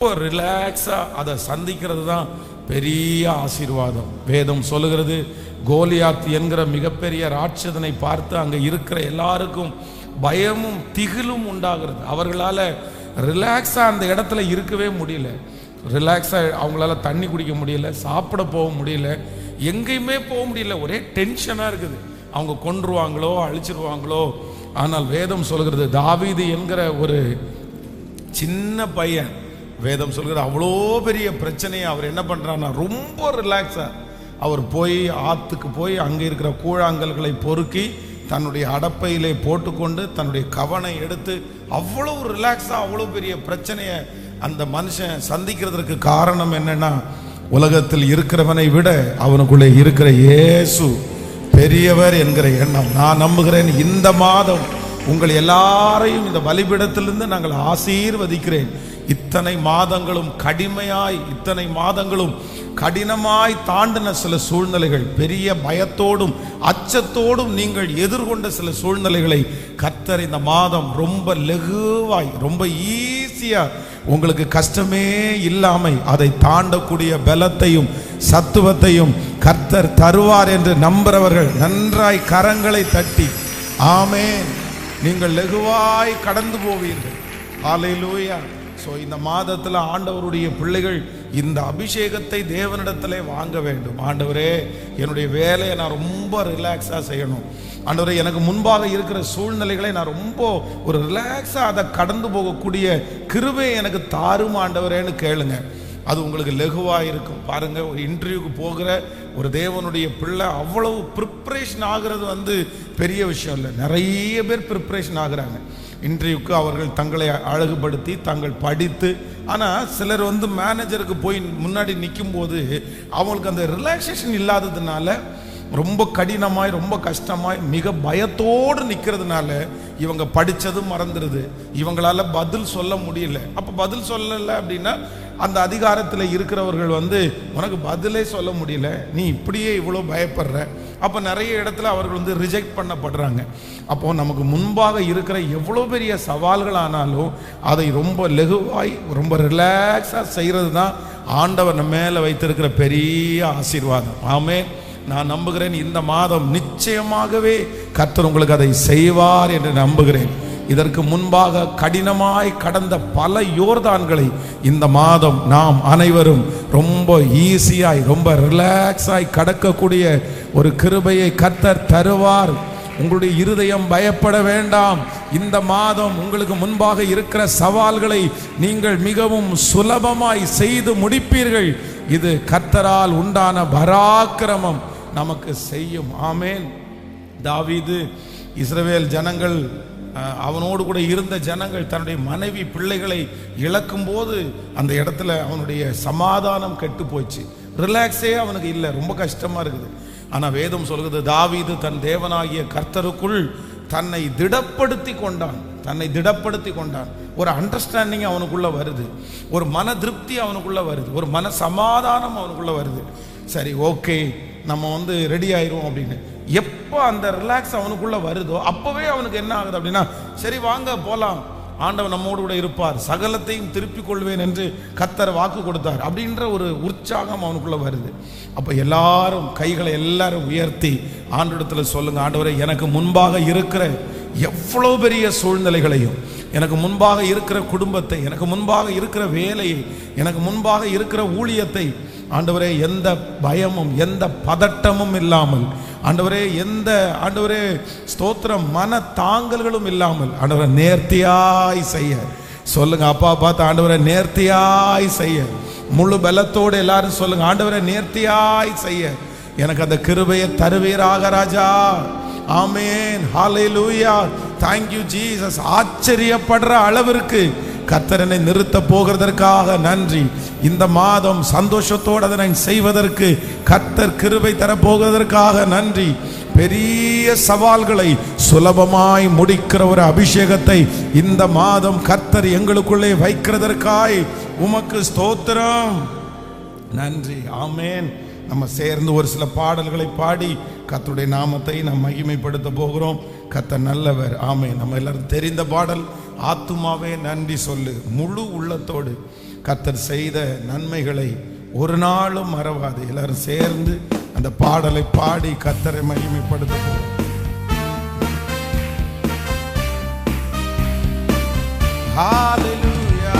ரிலாக்ஸா அதை சந்திக்கிறது தான் பெரிய ஆசீர்வாதம். வேதம் சொல்லுகிறது, கோலியாத் என்கிற மிகப்பெரிய ராட்சதனை பார்த்து அங்கே இருக்கிற எல்லாருக்கும் பயமும் திகிலும் உண்டாகிறது. அவர்களால் ரிலாக்ஸாக அந்த இடத்துல இருக்கவே முடியல. ரிலாக்ஸாக அவங்களால தண்ணி குடிக்க முடியல, சாப்பிட போக முடியல, எங்கேயுமே போக முடியல. ஒரே டென்ஷனாக இருக்குது. அவங்க கொன்றுவாங்களோ அழிச்சிருவாங்களோ. ஆனால் வேதம் சொல்கிறது, தாவீது என்கிற ஒரு சின்ன பையன், வேதம் சொல்கிறது அவ்வளோ பெரிய பிரச்சனையை அவர் என்ன பண்ணுறான்னா ரொம்ப ரிலாக்ஸாக அவர் போய் ஆற்றுக்கு போய் அங்கே இருக்கிற கூழாங்கல்களை பொறுக்கி தன்னுடைய அடப்பையிலே போட்டுக்கொண்டு தன்னுடைய கவனை எடுத்து அவ்வளோ ரிலாக்ஸாக அவ்வளோ பெரிய பிரச்சனையை அந்த மனுஷன் சந்திக்கிறதுக்கு காரணம் என்னன்னா, உலகத்தில் இருக்கிறவனை விட அவனுக்குள்ளே இருக்கிற இயேசு பெரியவர் என்கிற எண்ணம். நான் நம்புகிறேன், இந்த மாதம் உங்கள் எல்லாரையும் இந்த பலிபீடத்திலிருந்து நாங்கள் ஆசீர்வதிக்கிறேன். இத்தனை மாதங்களும் இத்தனை மாதங்களும் கடினமாய் தாண்டின சில சூழ்நிலைகள், பெரிய பயத்தோடும் அச்சத்தோடும் நீங்கள் எதிர்கொண்ட சில சூழ்நிலைகளை கர்த்தர் இந்த மாதம் ரொம்ப லகுவாய் ரொம்ப ஈஸியா உங்களுக்கு கஷ்டமே இல்லாமல் அதை தாண்டக்கூடிய பலத்தையும் சத்துவத்தையும் கர்த்தர் தருவார் என்று நம்புறவர்கள் நன்றாய் கரங்களை தட்டி ஆமென், நீங்கள் லகுவாய் கடந்து போவீர்கள். ஹல்லேலூயா. ஸோ இந்த மாதத்தில் ஆண்டவருடைய பிள்ளைகள் இந்த அபிஷேகத்தை தேவனிடத்திலே வாங்க வேண்டும். ஆண்டவரே, என்னுடைய வேலையை நான் ரொம்ப ரிலாக்ஸாக செய்யணும். ஆண்டவரே, எனக்கு முன்பாக இருக்கிற சூழ்நிலைகளை நான் ரொம்ப ஒரு ரிலாக்ஸாக அதை கடந்து போகக்கூடிய கிருபையை எனக்கு தாரும் ஆண்டவரேன்னு கேளுங்க. அது உங்களுக்கு லகுவாக இருக்கும். பாருங்கள், ஒரு இன்டர்வியூக்கு போகிற ஒரு தேவனுடைய பிள்ளை அவ்வளவு ப்ரிப்ரேஷன் ஆகிறது பெரிய விஷயம் இல்லை. நிறைய பேர் ப்ரிப்ரேஷன் ஆகுறாங்க இன்டர்வியூக்கு. அவர்கள் தங்களை அழகுபடுத்தி தாங்கள் படித்து, ஆனால் சிலர் மேனேஜருக்கு போய் முன்னாடி நிற்கும் போது அவங்களுக்கு அந்த ரிலாக்ஸேஷன் இல்லாததுனால ரொம்ப கடினமாய் ரொம்ப கஷ்டமாய் மிக பயத்தோடு நிற்கிறதுனால இவங்க படித்ததும் மறந்துடுது, இவங்களால பதில் சொல்ல முடியல. அப்போ பதில் சொல்லலை அப்படின்னா அந்த அதிகாரத்தில் இருக்கிறவர்கள் உனக்கு பதிலே சொல்ல முடியல, நீ இப்படியே இவ்வளோ பயப்படுற. அப்போ நிறைய இடத்துல அவர்கள் ரிஜெக்ட் பண்ணப்படுறாங்க. அப்போ நமக்கு முன்பாக இருக்கிற எவ்வளோ பெரிய சவால்கள் ஆனாலும் அதை ரொம்ப லகுவாய் ரொம்ப ரிலாக்ஸாக செய்கிறது தான் ஆண்டவர் நம்ம மேலே வைத்திருக்கிற பெரிய ஆசீர்வாதம். ஆமென். நான் நம்புகிறேன், இந்த மாதம் நிச்சயமாகவே கர்த்தர் உங்களுக்கு அதை செய்வார் என்று நம்புகிறேன். இதற்கு முன்பாக கடினமாய் கடந்த பல யோர்தான்களை இந்த மாதம் நாம் அனைவரும் ரொம்ப ஈஸியாய் ரொம்ப ரிலாக்ஸாய் கடக்கக்கூடிய ஒரு கிருபையை கர்த்தர் தருவார். உங்களுடைய இருதயம் பயப்பட வேண்டாம். இந்த மாதம் உங்களுக்கு முன்பாக இருக்கிற சவால்களை நீங்கள் மிகவும் சுலபமாய் செய்து முடிப்பீர்கள். இது கர்த்தரால் உண்டான பராக்கிரமம் நமக்கு செய்யும். ஆமென். தாவீது, இஸ்ரவேல் ஜனங்கள், அவனோடு கூட இருந்த ஜனங்கள் தன்னுடைய மனைவி பிள்ளைகளை இழக்கும் போது அந்த இடத்துல அவனுடைய சமாதானம் கெட்டு போச்சு. ரிலாக்ஸே அவனுக்கு இல்லை, ரொம்ப கஷ்டமா இருக்குது. ஆனால் வேதம் சொல்கிறது, தாவீது தன் தேவனாகிய கர்த்தருக்குள் தன்னை திடப்படுத்தி கொண்டான். ஒரு அண்டர்ஸ்டாண்டிங் அவனுக்குள்ள வருது, ஒரு மன திருப்தி அவனுக்குள்ள வருது, ஒரு மன சமாதானம் அவனுக்குள்ள வருது. சரி, ஓகே, நம்ம ரெடி ஆயிரும் அப்படின்னு எப்போ அந்த ரிலாக்ஸ் அவனுக்குள்ள வருதோ அப்பவே அவனுக்கு என்ன ஆகுது அப்படின்னா, சரி வாங்க போலாம், ஆண்டவர் நம்மோடு கூட இருப்பார், சகலத்தையும் திருப்பிக் கொள்வேன் என்று கர்த்தர் வாக்கு கொடுத்தார் அப்படின்ற ஒரு உற்சாகம் அவனுக்குள்ள வருது. அப்போ எல்லாரும் கைகளை எல்லாரும் உயர்த்தி ஆண்டவரிடத்தில் சொல்லுங்க, ஆண்டவரே, எனக்கு முன்பாக இருக்கிற எவ்வளோ பெரிய சூழ்நிலைகளையும், எனக்கு முன்பாக இருக்கிற குடும்பத்தை, எனக்கு முன்பாக இருக்கிற வேலையை, எனக்கு முன்பாக இருக்கிற ஊழியத்தை, ஆண்டவரே, எந்த பயமும் எந்த பதட்டமும் இல்லாமல், ஆண்டவரே ஸ்தோத்திரம், மன தாங்கல்களும் இல்லாமல் ஆண்டவரை நேர்த்தியாய் செய்ய சொல்லுங்க. அப்பா பார்த்து, ஆண்டவரை நேர்த்தியாய் செய்ய முழு பலத்தோடு எல்லாரும் சொல்லுங்க, ஆண்டவரை நேர்த்தியாய் செய்ய எனக்கு அந்த கிருபையை தருவீராக ராஜா. ஆமென். ஹல்லேலூயா. Thank you Jesus. ஆச்சரியப்படுற அளவிற்கு கர்த்தரனை நிறுத்த போகிறதற்காக நன்றி. இந்த மாதம் சந்தோஷத்தோடு அதனை செய்வதற்கு கர்த்தர் கிருபை தரப்போகிறதற்காக நன்றி. பெரிய சவால்களை சுலபமாய் முடிக்கிற ஒரு அபிஷேகத்தை இந்த மாதம் கர்த்தர் எங்களுக்குள்ளே வைக்கிறதற்காய் உமக்கு ஸ்தோத்திரம், நன்றி. ஆமென். நம்ம சேர்ந்து ஒரு சில பாடல்களை பாடி கர்த்தருடைய நாமத்தை நாம் மகிமைப்படுத்த போகிறோம். கர்த்தர் நல்லவர். ஆமென். நம்ம எல்லாரும் தெரிந்த பாடல், ஆத்துமாவே நன்றி சொல்லு, முழு உள்ளத்தோடு கர்த்தர் செய்த நன்மைகளை ஒரு நாளும் மறவாது. எல்லாரும் சேர்ந்து அந்த பாடலை பாடி கர்த்தரை மகிமைப்படுத்துவோம். ஹalleluya.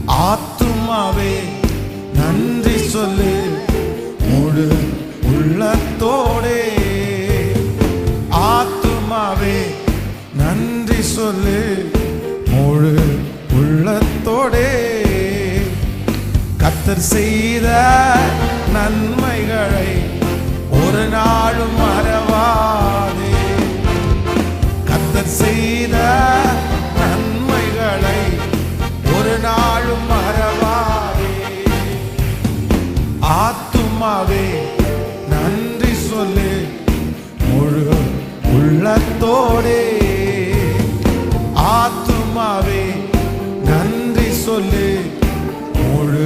ஆத்துமாவே நன்றி சொல்லு முழு உள்ளத்தோடே. ஆத்துமாவே நன்றி சொல்லு முழு உள்ளத்தோடே. கர்த்தர் செய்த நன்மைகளை ஒரு நாளும் மறவாதே. கர்த்தர் செய்த நன்மைகளை ஒரு நாளும் மறவாதே. ஆத்துமாவே நன்றி சொல்லு முழு உள்ளத்தோடே. ஆத்துமாவே நன்றி சொல்லு முழு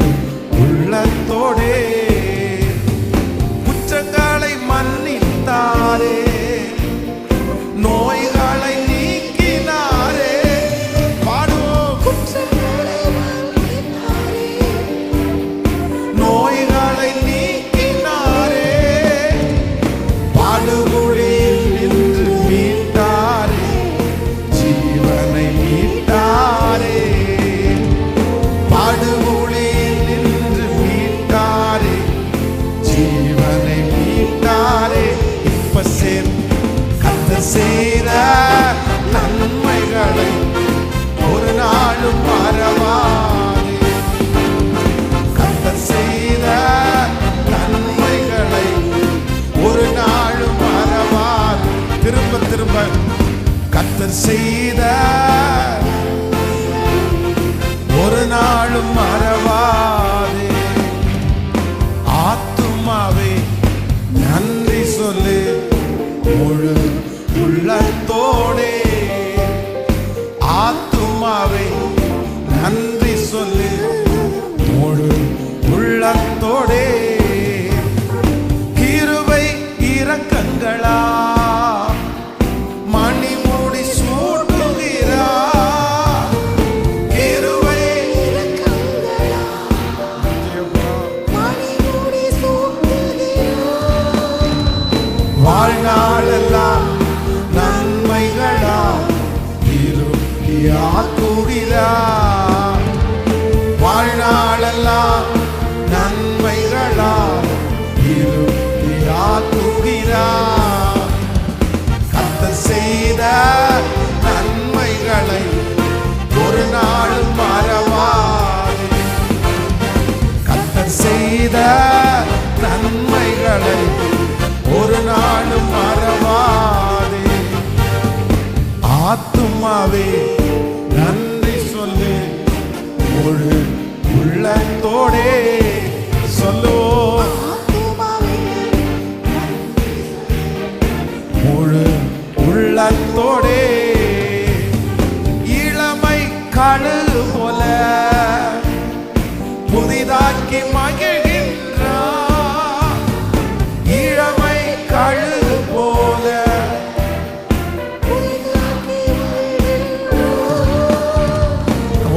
உள்ளத்தோடே. குற்றங்களை மன்னித்தாரே, நோய்களை நீக்கினாரே. பாடுவோம். குற்றங்களை மன்னித்தாரே, நோய்களை நீக்கினாரே. பாடுகுழியில் நின்று மீட்டாரே, ஜீவனை மீட்டாரே. பாடுகுழியில் நின்று மீட்டாரே, ஜீவனை மீட்டாரே. இப்ப கர்த்தர் செய்த நன்மைகளை ஒரு நாளும் மறவாதே. கர்த்தர் செய்த நன்மைகளை ஒரு நாளும் மறவாதே. திரும்ப திரும்ப கர்த்தர் செய்த ஒரு நாளும் மறவாதே. ஆத்துமாவே நன்றி சொல்லு முழு உள்ளத்தோடே. ஆத்துமாவே நன்றி சொல்லு முழு உள்ளத்தோடே. கிருபை இரக்கங்களா மணிமுடி சூட்டுகிறா. கிருபை இரக்கங்களா மணிமுடி சூட்டுகிறா. வாழ்நாளெல்லாம் நன்மைகளா திருப்தியாக்குகிறா. வாழ்நாளெல்லாம் நன்மைகளா திருப்தியாக்குகிறா. கர்த்தர் செய்த நன்மைகளை ஒரு நாளும் மறவாதே. கர்த்தர் செய்த நன்மைகளை ஒரு நாளும் மறவாதே. ஆத்துமாவே நன்றி சொல்லு முழு உள்ளத்தோடே. சொல்லுவோம். முழு உள்ளத்தோடே. இளமை கழுகு போல புதிதாக்கி மகிழ்கின்றார். இளமை கழுகு போல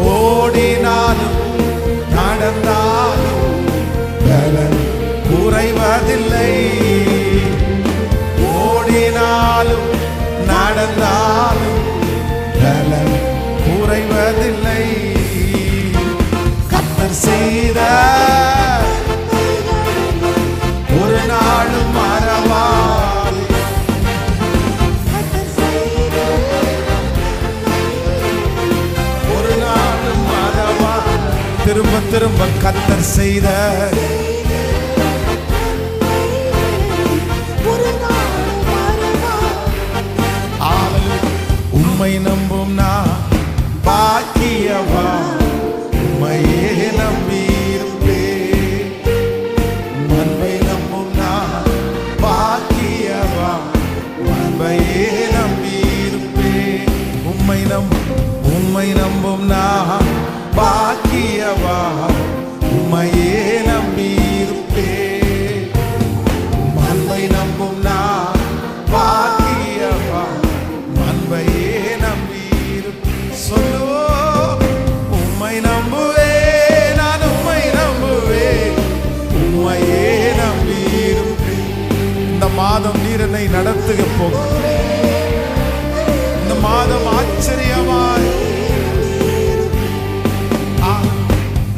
ஓடினாலும் நடந்தாலும் பலன் குறைவதில்லை. ஓடினாலும் நடந்தாலும் பலன் குறைவதில்லை. கர்த்தர் செய்த ஒரு நாளும் மறவாதே. ஒரு நாளும் மறவாதே. திரும்ப திரும்ப கர்த்தர் செய்த உம்மை நம்பும் நான் பாக்கியவா. உம்மையே நம்பியிருப்பேன். அன்பை நம்பும் நான் பாக்கியவா. அன்பையே நம்பியிருப்பேன். உம்மை நம்பும் நான் பாக்கியவா. உம்மையே நம்பியிருப்பேன். அன்பை நம்பும் நான் பாக்கியவா. சொல்லுவோம். உம்மை நம்புவேன், நான் உம்மை நம்புவேன், உம்மையே நம்பியிருப்பேன். இந்த மாதம் நீர் என்னை நடத்துக போகும். இந்த மாதம் ஆச்சரியமாய்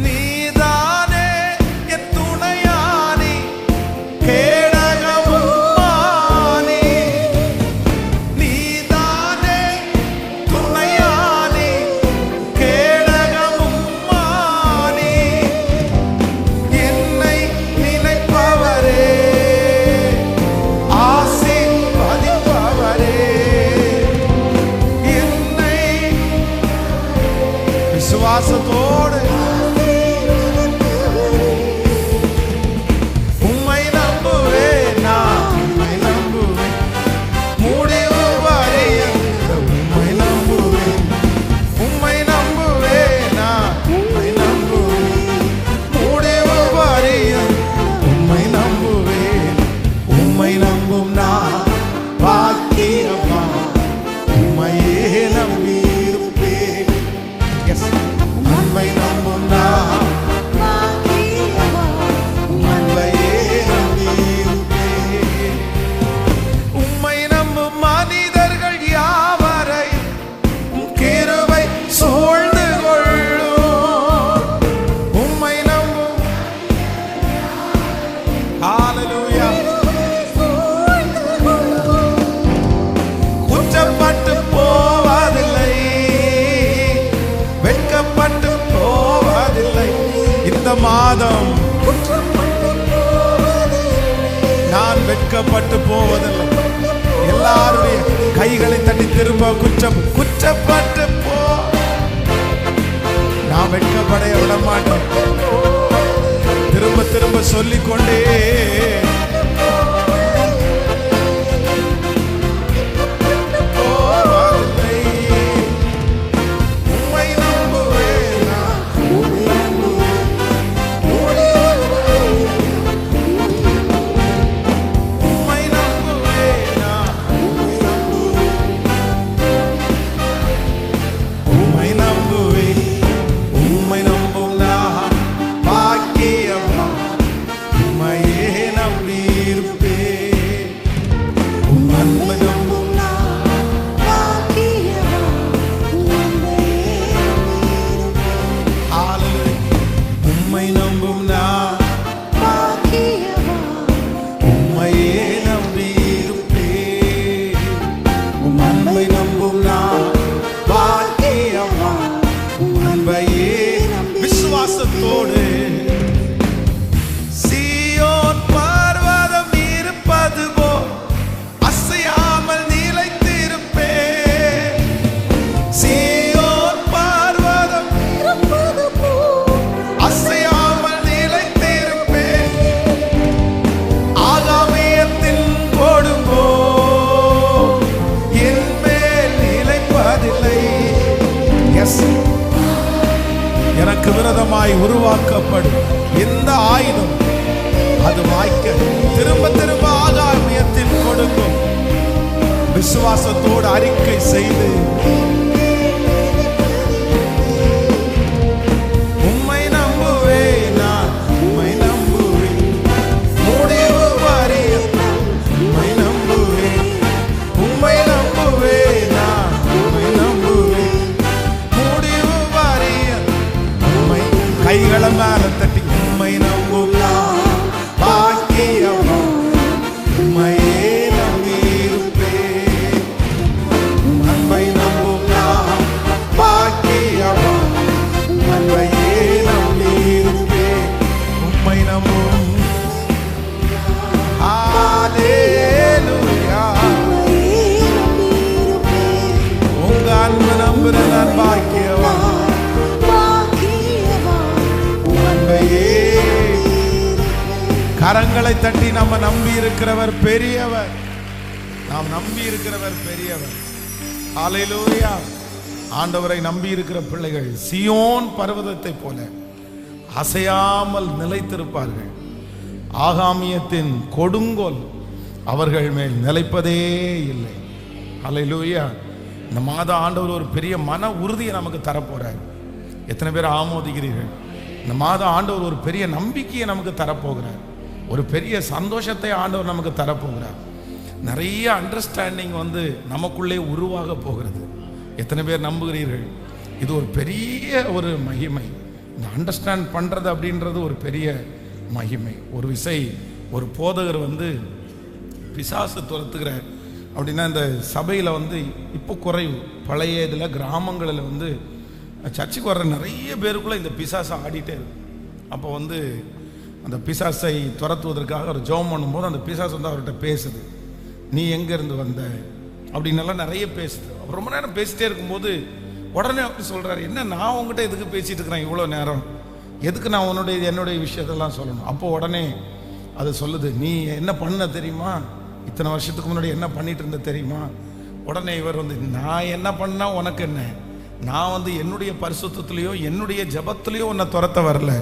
நீதானே என் துணையானி, கேடகமும் மானி. நீதானே துணையானி, கேடகமும் மானி. என்னை நினைப்பவரே, ஆசீர்வதிப்பவரே, என்னை விசுவாசத்தோடு உம்மை நம்புவேன், நான் உம்மை நம்புவேன், முடிவு வரையந்த உம்மை நம்புவேன், உம்மை நம்புவேன், நான் உம்மை நம்புவேன், முடிவு வரையந்த உம்மை நம்புவேன். உம்மை நம்பும் நான் பாக்கியமா, உம்மையே நம்பியிருப்பேன். Yes. உம்மை நம்பும் நான் உம்மையே நம்பியிருப்பேன். உம்மை நம்பும் மனிதர்கள் யாவரையும் உம் கிருபை சூழ்ந்து கொள்ளும். உம்மை நம்பும் ஹalleluya. குற்றப்பட்டு போவதில்லை, வெட்கப்பட்டு போவதில்லை. இந்த மாதம் நான் வெட்கப்பட்டு போவதில்லை. எல்லாருடைய கைகளை தட்டி திரும்ப குற்றப்பட்டு போ. நான் வெட்கப்படைய விட மாட்டேன். திரும்ப திரும்ப சொல்லிக்கொண்டே போவதில்லை. உம்மை நம்புவேன், நான் உம்மை நம்புவேன், உம்மை நம்புவேன், நான் உம்மை நம்புவேன், உம்மை நம்புவேன். உம்மை நம்பும் நான் பாக்கியமா, உம்மையே நம்பியிருப்பேன். உம்மை நம்பும் ஹalleluya. உம்மை நம்பும் நான் உம்மையே நம்பியிருப்பேன். உம்மை நம்பும் நான் பாக்கியமா, உம்மையே விசுவாசத்தோடு சீயோன் பர்வதம் இருப்பது போல் அசையாமல் நிலைத்திருப்பேன். சீயோன் பர்வதம் அசையாமல் நிலைத்திருப்பேன். ஆகாமியத்தின் கொடுங்கோ என் மேல் நிலைப்பதில்லை. எஸ், எனக்கு விரோதமாய் உருவாக்கப்படும் எந்த ஆயுதம் அது வாய்க்க திரும்ப திரும்ப ஆகாமியத்தின் கொடுக்கும். விசுவாசத்தோடு அறிக்கை செய்து உம்மை நம்புவேன், நான் உம்மை நம்புவேன், முடிவு வரையும் உம்மை நம்புவேன், உம்மை நம்புவேன், நான் உம்மை நம்புவேன், முடிவு வரையும் உம்மை. கைகளை மேல தட்டி உம்மை நம்பும் நான் பாக்கியமா, உம்மையே நம்பியிருப்பேன். உம்மை நம்பும் நான் பாக்கியமா, உம்மையே நம்பியிருப்பேன். உம்மை நம்பும் ஹalleluya. உங்க அன்பு நம்புற நான் பாக்கியவான். உம்மையே. கரங்களை தட்டி நம்ம நம்பி இருக்கிறவர் பெரியவர். நாம் நம்பி இருக்கிறவர் பெரியவர். ஹalleluya. ஆண்டவரை நம்பி இருக்கிற பிள்ளைகள் சீயோன் பர்வதத்தை போல அசையாமல் நிலைத்திருப்பார்கள். ஆகாமியத்தின் கொடுங்கோல் அவர்கள் மேல் நிலைப்பதே இல்லை. ஹல்லேலூயா. இந்த மாதம் ஆண்டவர் ஒரு பெரிய மன உறுதியை நமக்கு தரப்போறார். எத்தனை பேர் ஆமோதிக்கிறீர்கள்? இந்த மாதம் ஆண்டவர் ஒரு பெரிய நம்பிக்கையை நமக்கு தரப்போகிறார். ஒரு பெரிய சந்தோஷத்தை ஆண்டவர் நமக்கு தரப்போகிறார். நிறைய அண்டர்ஸ்டாண்டிங் நமக்குள்ளே உருவாக போகிறது. எத்தனை பேர் நம்புகிறீர்கள்? இது ஒரு பெரிய ஒரு மகிமை. இந்த அண்டர்ஸ்டாண்ட் பண்ணுறது அப்படின்றது ஒரு பெரிய மகிமை. ஒரு விசை ஒரு போதகர் பிசாசு துரத்துகிறார் அப்படின்னா இந்த சபையில் இப்போ குறைவு. பழைய இதில் கிராமங்களில் சர்ச்சுக்கு வர்ற நிறைய பேருக்குள்ளே இந்த பிசாசை ஆடிட்டே இருக்கும். அப்போ அந்த பிசாசை துரத்துவதற்காக ஒரு ஜெபம் பண்ணும்போது அந்த பிசாசு அவர்கிட்ட பேசுது. நீ எங்கேருந்து வந்த அப்படின்னெல்லாம் நிறைய பேசுது. அவர் ரொம்ப நேரம் பேசிட்டே இருக்கும்போது உடனே அப்படி சொல்கிறார், என்ன நான் உங்ககிட்ட எதுக்கு பேசிகிட்டு இருக்கிறேன் இவ்வளோ நேரம்? எதுக்கு நான் என்னுடைய விஷயத்தெல்லாம் சொல்லணும்? அப்போ உடனே அது சொல்லுது, நீ என்ன பண்ண தெரியுமா? இத்தனை வருஷத்துக்கு முன்னாடி என்ன பண்ணிட்டு இருந்த தெரியுமா? உடனே இவர் நான் என்ன பண்ணா உனக்கு என்ன? நான் என்னுடைய பரிசுத்தத்திலையோ என்னுடைய ஜபத்திலையோ உன்னை துரத்த வரல.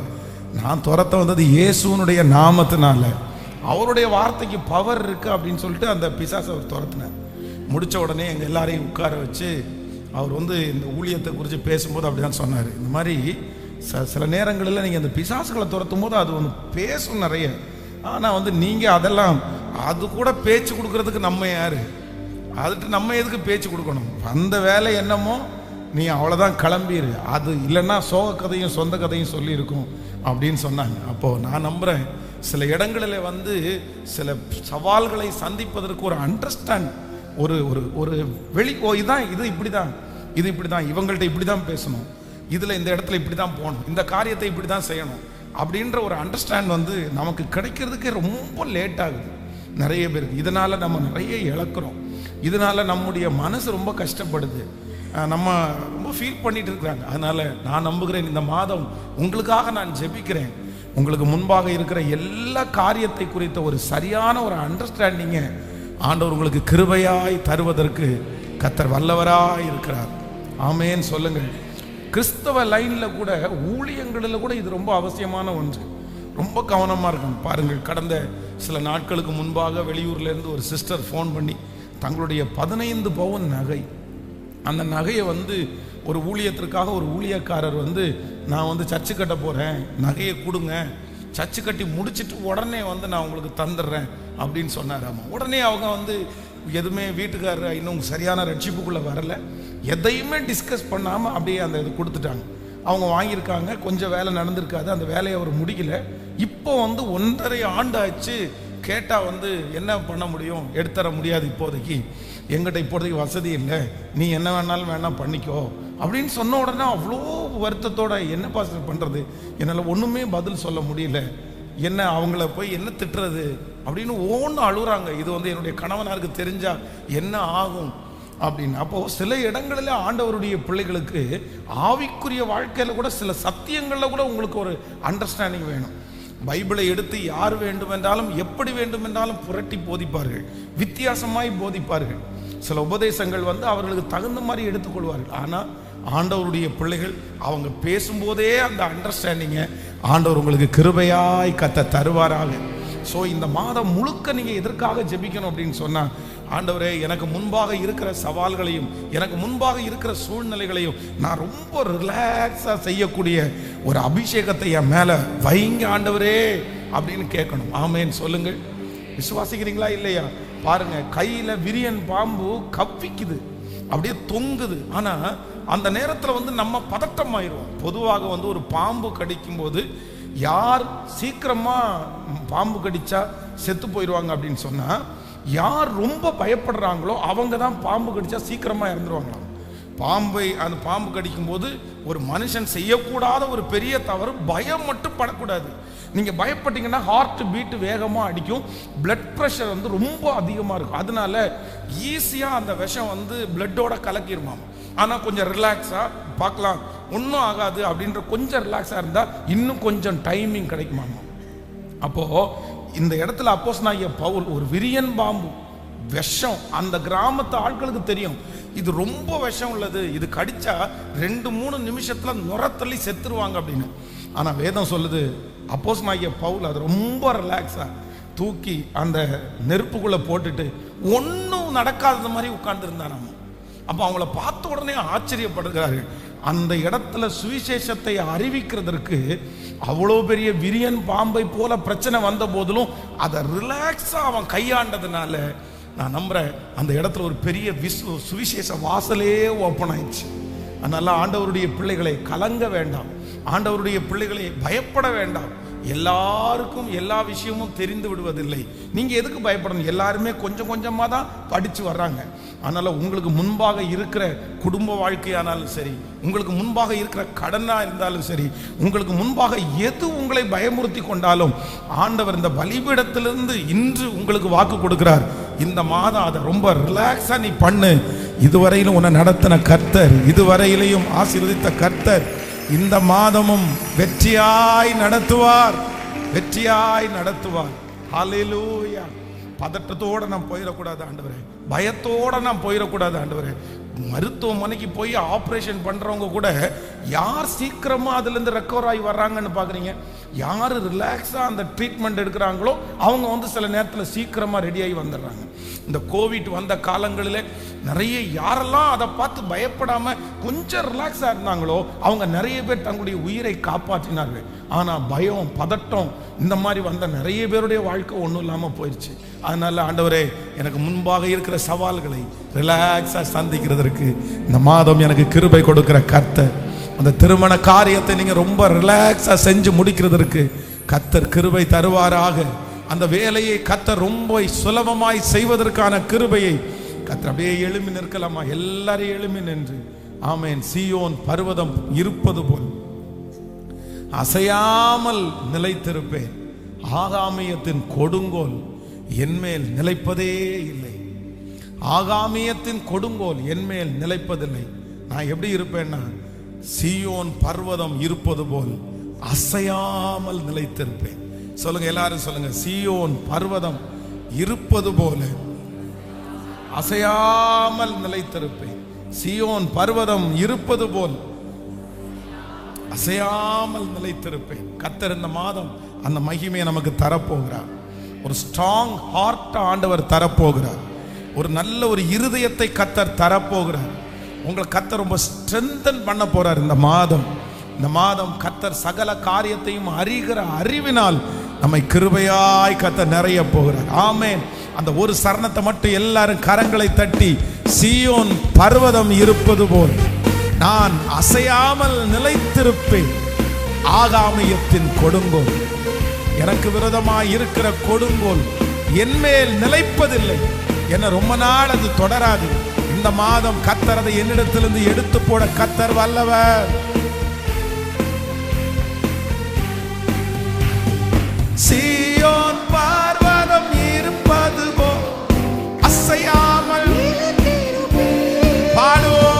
நான் துரத்த வந்தது இயேசுனுடைய நாமத்தினால. அவருடைய வார்த்தைக்கு பவர் இருக்கு அப்படின்னு சொல்லிட்டு அந்த பிசாசை அவர் துரத்தினார். முடிச்ச உடனே எங்கள் எல்லாரையும் உட்கார வச்சு அவர் இந்த ஊழியத்தை குறித்து பேசும்போது அப்படிதான் சொன்னார். இந்த மாதிரி சில நேரங்களில் நீங்கள் அந்த பிசாசுகளை துரத்தும் போது அது பேசும் நிறைய. ஆனால் நீங்கள் அதெல்லாம் அது கூட பேச்சு கொடுக்கறதுக்கு நம்ம யாரு? அதுட்டு நம்ம எதுக்கு பேச்சு கொடுக்கணும்? அந்த வேலை என்னமோ நீ அவ்வளோதான் கிளம்பிடு. அது இல்லைன்னா சோக கதையும் சொந்த கதையும் சொல்லியிருக்கும் அப்படின்னு சொன்னாங்க. அப்போது நான் நம்புகிறேன், சில இடங்களில் சில சவால்களை சந்திப்பதற்கு ஒரு அண்டர்ஸ்டாண்ட், ஒரு ஒரு ஒரு இதுதான், இது இப்படி தான், இது இப்படி தான், இவங்கள்ட்ட இப்படி தான் பேசணும், இதில் இந்த இடத்துல இப்படி தான் போகணும், இந்த காரியத்தை இப்படி தான் செய்யணும் அப்படின்ற ஒரு அண்டர்ஸ்டாண்ட் நமக்கு கிடைக்கிறதுக்கே ரொம்ப லேட் ஆகுது நிறைய பேருக்கு. இதனால் நம்ம நிறைய இழக்கிறோம். இதனால் நம்முடைய மனசு ரொம்ப கஷ்டப்படுது. நம்ம ரொம்ப ஃபீல் பண்ணிட்டு இருக்கிறாங்க. அதனால் நான் நம்புகிறேன், இந்த மாதம் உங்களுக்காக நான் ஜெபிக்கிறேன். உங்களுக்கு முன்பாக இருக்கிற எல்லா காரியத்தை குறித்த ஒரு சரியான ஒரு அண்டர்ஸ்டாண்டிங்கை ஆண்டவர் உங்களுக்கு கிருபையாய் தருவதற்கு கர்த்தர் வல்லவராய் இருக்கிறார். ஆமேன்னு சொல்லுங்கள். கிறிஸ்தவ லைனில் கூட, ஊழியங்களில் கூட இது ரொம்ப அவசியமான ஒன்று. ரொம்ப கவனமாக இருக்கணும். பாருங்கள், கடந்த சில நாட்களுக்கு முன்பாக வெளியூர்லேருந்து ஒரு சிஸ்டர் ஃபோன் பண்ணி தங்களுடைய 15 பவுன் நகை, அந்த நகையை ஒரு ஊழியத்திற்காக ஒரு ஊழியக்காரர் நான் சர்ச்சு கட்ட போகிறேன், நகையை கொடுங்க, சர்ச்சு கட்டி முடிச்சுட்டு உடனே நான் உங்களுக்கு தந்துடுறேன் அப்படின்னு சொன்னாராமா. உடனே அவங்க எதுவுமே வீட்டுக்காரர் இன்னும் சரியான ரட்சிப்புக்குள்ளே வரலை, எதையுமே டிஸ்கஸ் பண்ணாமல் அப்படியே அந்த இது கொடுத்துட்டாங்க. அவங்க வாங்கியிருக்காங்க, கொஞ்சம் வேலை நடந்திருக்காது, அந்த வேலையை அவர் முடிக்கல. இப்போ 1.5 ஆண்டு ஆச்சு. கேட்டால் என்ன பண்ண முடியும்? எடுத்துற முடியாது, இப்போதைக்கு எங்கிட்ட இப்போதைக்கு வசதி இல்லை, நீ என்ன வேணாலும் வேணாம் பண்ணிக்கோ அப்படின்னு சொன்ன உடனே அவ்வளோ வருத்தத்தோட என்ன பாஸ்டர் பண்ணுறது, என்னால் ஒன்றுமே பதில் சொல்ல முடியல, என்ன அவங்கள போய் என்ன திட்டுறது அப்படின்னு ஒன்று அழுகுறாங்க. இது என்னுடைய கணவனாருக்கு தெரிஞ்சா என்ன ஆகும் அப்படின்னு. அப்போது சில இடங்களில் ஆண்டவருடைய பிள்ளைகளுக்கு ஆவிக்குரிய வாழ்க்கையில் கூட சில சத்தியங்களில் கூட உங்களுக்கு ஒரு அண்டர்ஸ்டாண்டிங் வேணும். பைபிளை எடுத்து யார் வேண்டுமென்றாலும் எப்படி வேண்டுமென்றாலும் புரட்டி போதிப்பார்கள், வித்தியாசமாய் போதிப்பார்கள். சில உபதேசங்கள் அவர்களுக்கு தகுந்த மாதிரி எடுத்துக்கொள்வார்கள். ஆனால் ஆண்டவருடைய பிள்ளைகள் அவங்க பேசும்போதே அந்த அண்டர்ஸ்டாண்டிங்கை ஆண்டவர் உங்களுக்கு கிருபையாய் கத்த தருவாராக. ஸோ இந்த மாதம் முழுக்க நீங்கள் எதற்காக ஜெபிக்கணும் அப்படின்னு சொன்னால், ஆண்டவரே, எனக்கு முன்பாக இருக்கிற சவால்களையும் எனக்கு முன்பாக இருக்கிற சூழ்நிலைகளையும் நான் ரொம்ப ரிலாக்ஸாக செய்யக்கூடிய ஒரு அபிஷேகத்தை என் மேலே வைங்க ஆண்டவரே அப்படின்னு கேட்கணும். ஆமேன்னு சொல்லுங்கள். விசுவாசிக்கிறீங்களா இல்லையா? பாருங்க, கையில் விரியன் பாம்பு கவ்விக்குது, அப்படியே தொங்குது. ஆனால் அந்த நேரத்தில் நம்ம பதட்டமாயிரும். பொதுவாக ஒரு பாம்பு கடிக்கும் போது யார் சீக்கிரமாக பாம்பு கடிச்சா செத்து போயிடுவாங்க அப்படின்னு சொன்னால், யார் ரொம்ப பயப்படுறாங்களோ அவங்க தான் பாம்பு கடிச்சா சீக்கிரமாக இறந்துருவாங்களாம். அந்த பாம்பு கடிக்கும் போது ஒரு மனுஷன் செய்யக்கூடாத ஒரு பெரிய தவறு, பயம் மட்டும் படக்கூடாது. நீங்கள் பயப்பட்டீங்கன்னா ஹார்ட் பீட்டு வேகமாக அடிக்கும், பிளட் ப்ரெஷர் ரொம்ப அதிகமாக இருக்கும். அதனால ஈஸியாக அந்த விஷம் பிளட்டோட கலக்கிடுமாம். ஆனால் கொஞ்சம் ரிலாக்ஸாக பார்க்கலாம், ஒன்றும் ஆகாது அப்படின்ற கொஞ்சம் ரிலாக்ஸாக இருந்தால் இன்னும் கொஞ்சம் டைமிங் கிடைக்குமாமா. அப்போது இந்த இடத்துல அப்போஸ்தலனாகிய பவுல் ஒரு விரியன் பாம்பு விஷம், அந்த கிராமத்து ஆட்களுக்கு தெரியும் இது ரொம்ப விஷம் உள்ளது, இது கடிச்சா 2-3 நிமிஷத்தில் நுரத்தள்ளி செத்துருவாங்க அப்படின்னு. ஆனால் வேதம் சொல்லுது, அப்போஸ்தலனாகிய பவுல் அது ரொம்ப ரிலாக்ஸாக தூக்கி அந்த நெருப்புக்குள்ளே போட்டுட்டு ஒன்றும் நடக்காதது மாதிரி உட்கார்ந்துருந்தான். நம்ம அப்போ அவங்கள பார்த்த உடனே ஆச்சரியப்படுகிறார்கள். அந்த இடத்துல சுவிசேஷத்தை அறிவிக்கிறதற்கு அவ்வளோ பெரிய விரியன் பாம்பை போல பிரச்சனை வந்த போதிலும் அதை ரிலாக்ஸா அவன் கையாண்டதுனால நான் நம்புறேன் அந்த இடத்துல ஒரு பெரிய சுவிசேஷ வாசலே ஓப்பன் ஆயிடுச்சு. அதனால ஆண்டவருடைய பிள்ளைகளை கலங்க வேண்டாம், ஆண்டவருடைய பிள்ளைகளை பயப்பட வேண்டாம். எல்லாருக்கும் எல்லா விஷயமும் தெரிந்து விடுவதில்லை. நீங்க எதுக்கு பயப்படணும்? எல்லாருமே கொஞ்சம் கொஞ்சமா தான் படிச்சு வர்றாங்க. அதனால உங்களுக்கு முன்பாக இருக்கிற குடும்ப வாழ்க்கையானாலும் சரி, உங்களுக்கு முன்பாக இருக்கிற கடனா இருந்தாலும் சரி, உங்களுக்கு முன்பாக எது உங்களை பயமுறுத்தி கொண்டாலும் ஆண்டவர் இந்த பலிபீடத்திலிருந்து இன்று உங்களுக்கு வாக்கு கொடுக்கிறார். இந்த மாதம் அதை ரொம்ப ரிலாக்ஸா நீ பண்ணு. இதுவரையிலும் உன்னை நடத்தின கர்த்தர், இதுவரையிலையும் ஆசீர்வதித்த கர்த்தர் இந்த மாதமும் வெற்றியாய் நடத்துவார், வெற்றியாய் நடத்துவார். ஹல்லேலூயா. பதட்டத்தோட நான் போயிடக்கூடாது ஆண்டவரே, பயத்தோட நான் போயிடக்கூடாது ஆண்டவரே. மருத்துவமனைக்கு போய் ஆப்ரேஷன் பண்றவங்க கூட யார் சீக்கிரமா அதுல இருந்து ரெக்கவர் ஆகி வர்றாங்கன்னு பாக்குறீங்க. யார் ரிலாக்ஸா அந்த ட்ரீட்மெண்ட் எடுக்கிறாங்களோ அவங்க சில நேரத்தில் சீக்கிரமா ரெடி ஆகி வந்துடுறாங்க. இந்த கோவிட் வந்த காலங்களில் நிறைய யாரெல்லாம் அதை பார்த்து பயப்படாம கொஞ்சம் ரிலாக்ஸா இருந்தாங்களோ அவங்க நிறைய பேர் தங்களுடைய உயிரை காப்பாற்றினார்கள். ஆனா பயம், பதட்டம் இந்த மாதிரி வந்த நிறைய பேருடைய வாழ்க்கை ஒன்றும் இல்லாம போயிடுச்சு. அதனால ஆண்டவரே, எனக்கு முன்பாக இருக்கிற சவால்களை ரிலாக்ஸா சந்திக்கிறதற்கு இந்த மாதம் எனக்கு கிருபை கொடுக்கிற கர்த்தர், அந்த திருமண காரியத்தை நீங்க ரொம்ப ரிலாக்ஸா செஞ்சு முடிக்கிறதற்கு கர்த்தர் கிருபை தருவாராக. அந்த வேலையை கர்த்தர் ரொம்ப சுலபமாய் செய்வதற்கான கிருபையை கர்த்தர் அப்படியே எழும்பி நிற்கலாமா? எல்லாரும் எழும்பி நின்று ஆமென். சீயோன் பர்வதம் இருப்பது போல் அசையாமல் நிலைத்திருப்பேன், ஆகாமியத்தின் கொடுங்கோல் என்மேல் நிலைப்பதே இல்லை. ஆகாமியத்தின் கொடுங்கோல் என்மேல் நிலைப்பதில்லை. நான் எப்படி இருப்பேன்னா சீயோன் பர்வதம் இருப்பது போல் அசையாமல் நிலைத்திருப்பேன். சொல்லுங்க, எல்லாரும் சொல்லுங்க. சீயோன் பர்வதம் இருப்பது போல அசையாமல் நிலைத்திருப்பேன். சீயோன் பர்வதம் இருப்பது போல் அசையாமல் நிலைத்திருப்பேன். கர்த்தர் இந்த மாதம் அந்த மகிமையை நமக்கு தரப்போகிறார். ஒரு ஸ்ட்ராங் ஹார்ட் ஆண்டவர் தரப்போகிறார். ஒரு நல்ல ஒரு இருதயத்தை கர்த்தர் தரப்போகிறார். உங்களை கர்த்தர் ரொம்ப ஸ்ட்ரென்தன் பண்ண போறார் இந்த மாதம். இந்த மாதம் கர்த்தர் சகல காரியத்தையும் அறிகிற அறிவினால் நம்மை கிருபையாய் கர்த்தர் நிறைய போகிறார். ஆமென். அந்த ஒரு சரணத்தை மட்டும் எல்லாரும் கரங்களை தட்டி, சீயோன் பர்வதம் இருப்பது போல் நான் அசையாமல் நிலைத்திருப்பேன். ஆகாமியத்தின் கொடுங்கோல், எனக்கு விரோதமாய் இருக்கிற கொடுங்கோல் என்மேல் நிலைப்பதில்லை. என்ன ரொம்ப நாள் அது தொடராது. இந்த மாதம் கர்த்தர் அதை என்னிடத்திலிருந்து எடுத்து போட கர்த்தர் வல்லவர். சீயோன் பர்வதம் இருப்பது போல் அசையாமல் பாடுவோம்.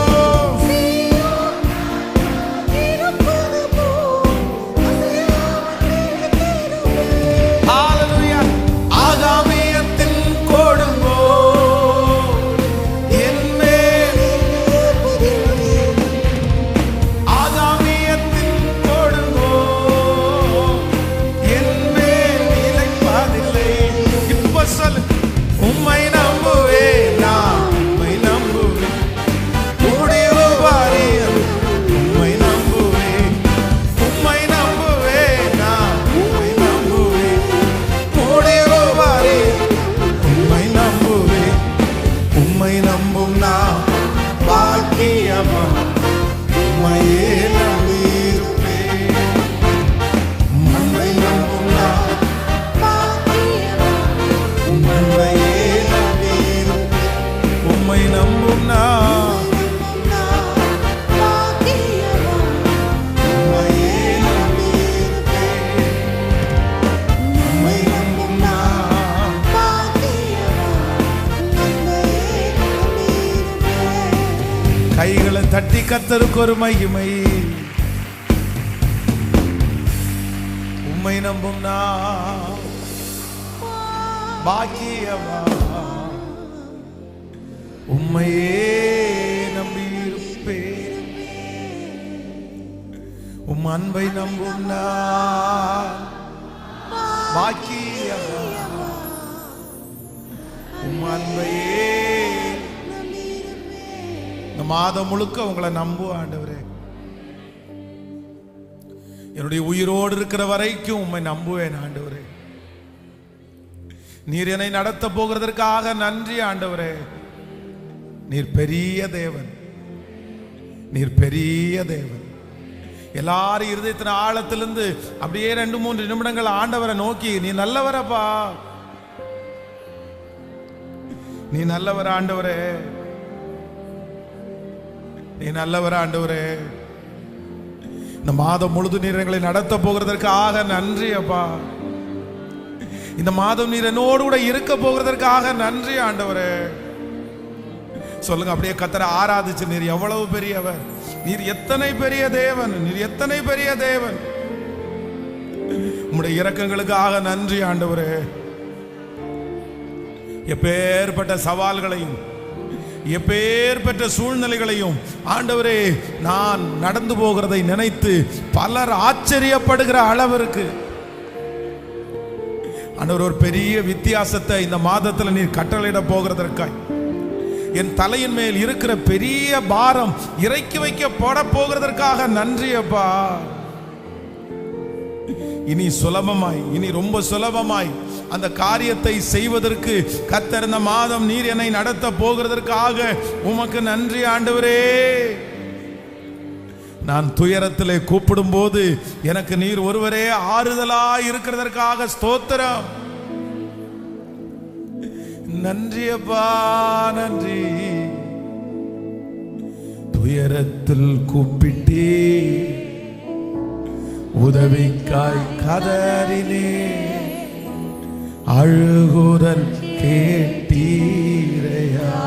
கைகளை தட்டி கர்த்தருக்கு ஒரு மகிமை. உம்மை நம்பும் நான் பாக்கியவான், உம்மையே நம்பியிருப்பேன். உம் அன்பை நம்பும் நான் பாக்கியவான், உம் அன்பையே மாதம் முழுக்க உங்களை நம்புவேன் ஆண்டவரே. என்னுடைய உயிரோடு இருக்கிற வரைக்கும் உம்மை நம்புவேன் ஆண்டவரே. நீர் என்னை நடத்த போகிறதற்காக நன்றி ஆண்டவரே. நீர் பெரிய தேவன், நீர் பெரிய தேவன். எல்லாரும் இருதயத்தின் ஆழத்திலிருந்து அப்படியே 2-3 நிமிடங்கள் ஆண்டவரை நோக்கி, நீ நல்லவரப்பா, நீ நல்லவர் ஆண்டவரே, நீ நல்லவர் ஆண்டவரே. இந்த மாதம் முழுது நீர் எங்களை நடத்த போகிறதற்காக நன்றி அப்பா. இந்த மாதம் நீர் என்னோடு கூட இருக்க போகிறதற்காக நன்றி ஆண்டவரே. சொல்லுங்க, அப்படியே கர்த்தரை ஆராதிச்சு, நீர் எவ்வளவு பெரியவர், நீர் எத்தனை பெரிய தேவன், நீர் எத்தனை பெரிய தேவன். உம்முடைய இரக்கங்களுக்காக நன்றி ஆண்டவரே. எப்பேற்பட்ட சவால்களையும் எப்பேற்பட்ட சூழ்நிலைகளையும் ஆண்டவரே நான் நடந்து போகிறதை நினைத்து பலர் ஆச்சரியப்படுகிற அளவிற்கு ஆண்டவர் ஒரு பெரிய வித்தியாசத்தை இந்த மாதத்துல நீர் கட்டளையிட போகிறதற்காய் என் தலையின் மேல் இருக்கிற பெரிய பாரம் இறக்கி வைக்கப்பட போகிறதற்காக நன்றி அப்பா. இனி சுலபமாய், இனி ரொம்ப சுலபமாய் அந்த காரியத்தை செய்வதற்கு கர்த்தர் இந்த மாதம் நீர் என்னை நடத்த போகிறதற்காக உமக்கு நன்றி ஆண்டவரே. நான் துயரத்திலே கூப்பிடும் போது எனக்கு நீர் ஒருவரே ஆறுதலாய் இருக்கிறதற்காக ஸ்தோத்திரம். நன்றி அப்பா, நன்றி. துயரத்தில் கூப்பிட்டே உதவிக்காய் கதறினே, அழுகுரல் கேட்டீரையா.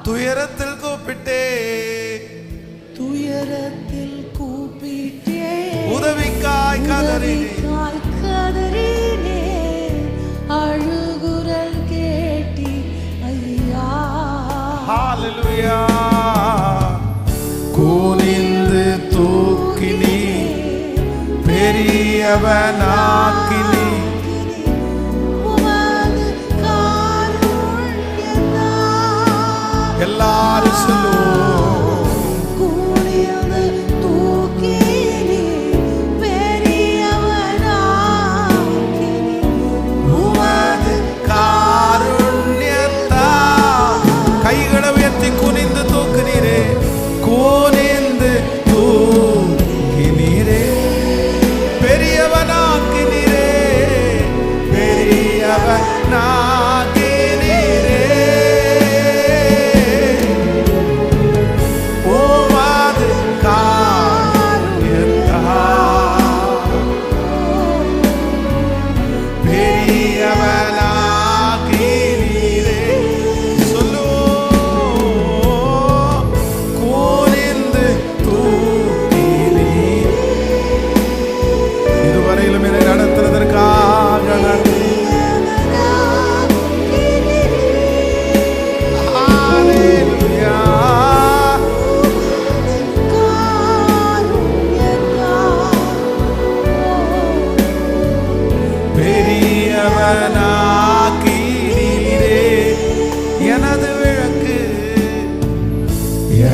துயரத்தில் கூப்பிட்டே, துயரத்தில் கூப்பிட்டே உதவிக்காய் கதறினே, அழுகுரல் கேட்டி ஐயா. ஹalleluya. கூனிந்து தூக்கினி, பெரியவனாக்கினி, எல்லாரும் சொல்லுவோம். கூனிந்து தூக்கினி, பெரியவனாக்கினி, உமது காருண்யத்தால். கைகளை உயர்த்தி குனிந்து தூக்குனீரே, கூனிந்து தூக்கினீரே, பெரியவனாக்கினீரே, பெரியவனாக்கினீரே. உமது காருண்யத்தால் பெரியவனாக்கினீரே. சொல்லுவோம். கூனிந்து தூக்கினீரே. இதுவரையிலும் என்னை நடத்துறதற்காக நன்றி. ஹalleluya. பெரியவனாக்கினீரே. எனது விளக்கு,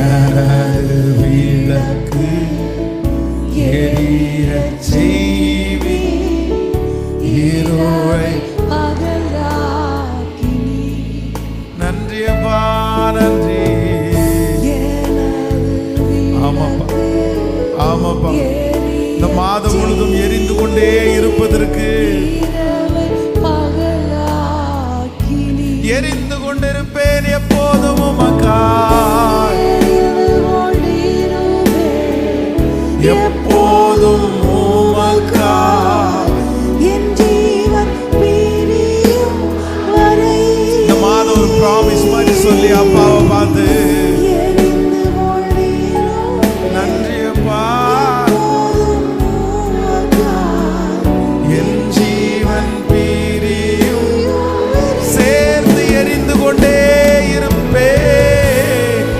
எனது விளக்கு எரியச் செய்வி, இருளை. நன்றி அப்பா, நன்றி. ஆமாப்பா, ஆமாப்பா. இந்த மாதம் முழுதும் எரிந்து கொண்டே இருப்பதற்கு, எரிந்து கொண்டிருப்பேன் எப்போதும் உமக்காய், எப்போதும் உமக்காய். என் ஜீவன் பிரியும் வரை இந்த மாதம் ஒரு ப்ராமிஸ் மாதிரி சொல்லி அப்பாவை பார்த்து எரிந்து ஒளிரும் நன்றி அப்பா. உமக்காய். என் ஜீவன் பிரியும் சேர்ந்து எரிந்து கொண்டே இருப்பேன்.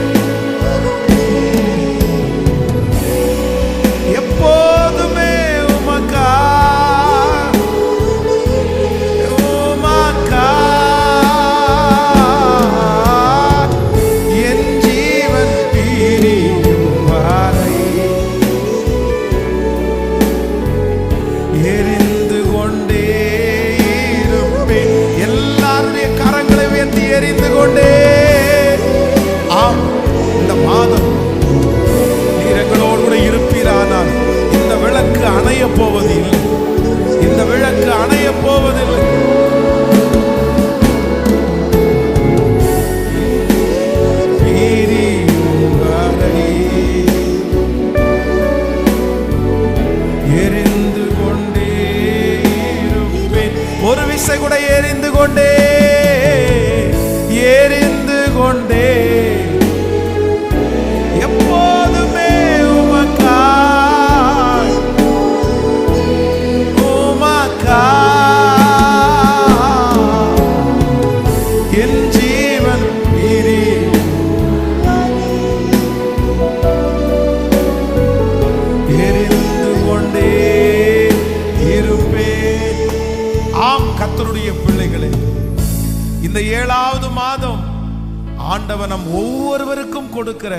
ஆண்டவர் நம் ஒவ்வொருவருக்கும் கொடுக்கிற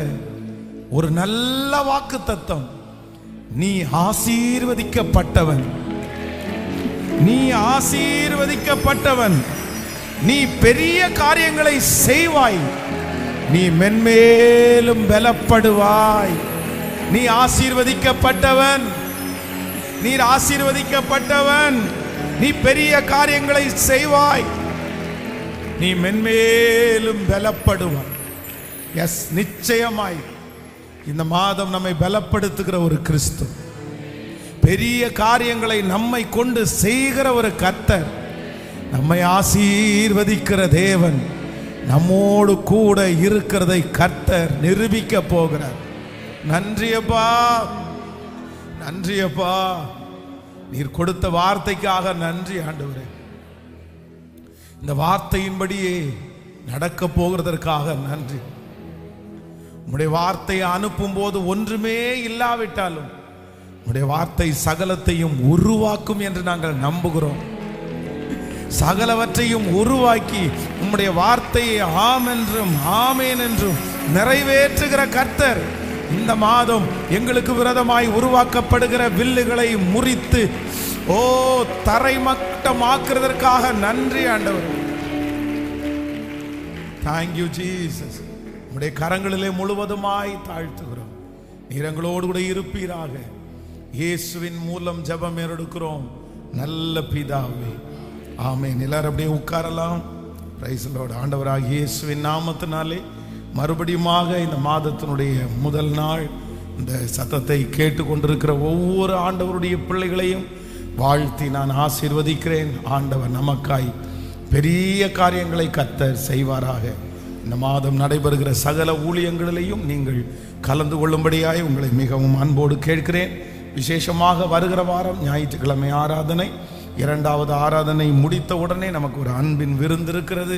ஒரு நல்ல வாக்குத்தத்தம், நீ ஆசீர்வதிக்கப்பட்டவன், நீ ஆசீர்வதிக்கப்பட்டவன், நீ பெரிய காரியங்களை செய்வாய், நீ மென்மேலும் பலப்படுவாய். நீ ஆசீர்வதிக்கப்பட்டவன், நீர் ஆசீர்வதிக்கப்பட்டவன், நீ பெரிய காரியங்களை செய்வாய், நீ மென்மேலும் பலப்படுவாய். எஸ், நிச்சயமாய் இந்த மாதம் நம்மை பலப்படுத்துகிற ஒரு கிறிஸ்து, பெரிய காரியங்களை நம்மை கொண்டு செய்கிற ஒரு கர்த்தர், நம்மை ஆசீர்வதிக்கிற தேவன், நம்மோடு கூட இருக்கிறதை கர்த்தர் நிரூபிக்க போகிறார். நன்றியப்பா, நன்றியப்பா, நீர் கொடுத்த வார்த்தைக்காக நன்றி ஆண்டவரே. இந்த வார்த்தையின்படியே நடக்க போகிறதற்காக நன்றி. உம்முடைய வார்த்தையை அனுப்பும் போது ஒன்றுமே இல்லாவிட்டாலும் உம்முடைய வார்த்தை சகலத்தையும் உருவாக்கும் என்று நாங்கள் நம்புகிறோம். சகலவற்றையும் உருவாக்கி உம்முடைய வார்த்தையை ஆம் என்றும் ஆமேன் என்றும் நிறைவேற்றுகிற கர்த்தர், இந்த மாதம் எங்களுக்கு விரோதமாய் உருவாக்கப்படுகிற வில்லுகளை முறித்து தரைமட்டமாக்குறதற்காக நன்றி ஆண்டவர். Thank you Jesus. உம்முடைய கரங்களிலே முழுவதுமாய் தாழ்த்துகிறோம். நீர் எங்களோடு கூட இருப்பீராக. இயேசுவின் மூலம் ஜெபம் எடுக்கிறோம் நல்ல பிதாவே, ஆமென். எல்லாரும் அப்படியே உட்காரலாம். Praise the Lord. ஆண்டவராகிய இயேசுவின் நாமத்தினாலே மறுபடியுமாக இந்த மாதத்தினுடைய முதல் நாள் இந்த சத்தத்தை கேட்டுக்கொண்டிருக்கிற ஒவ்வொரு ஆண்டவருடைய பிள்ளைகளையும் வாழ்த்தி நான் ஆசீர்வதிக்கிறேன். ஆண்டவர் நமக்காய் பெரிய காரியங்களை கர்த்தர் செய்வாராக. இந்த மாதம் நடைபெறுகிற சகல ஊழியங்களிலேயும் நீங்கள் கலந்து கொள்ளும்படியாய் உங்களை மிகவும் அன்போடு கேட்கிறேன். விசேஷமாக வருகிற வாரம் ஞாயிற்றுக்கிழமை ஆராதனை, இரண்டாவது ஆராதனை முடித்த உடனே நமக்கு ஒரு அன்பின் விருந்து இருக்கிறது.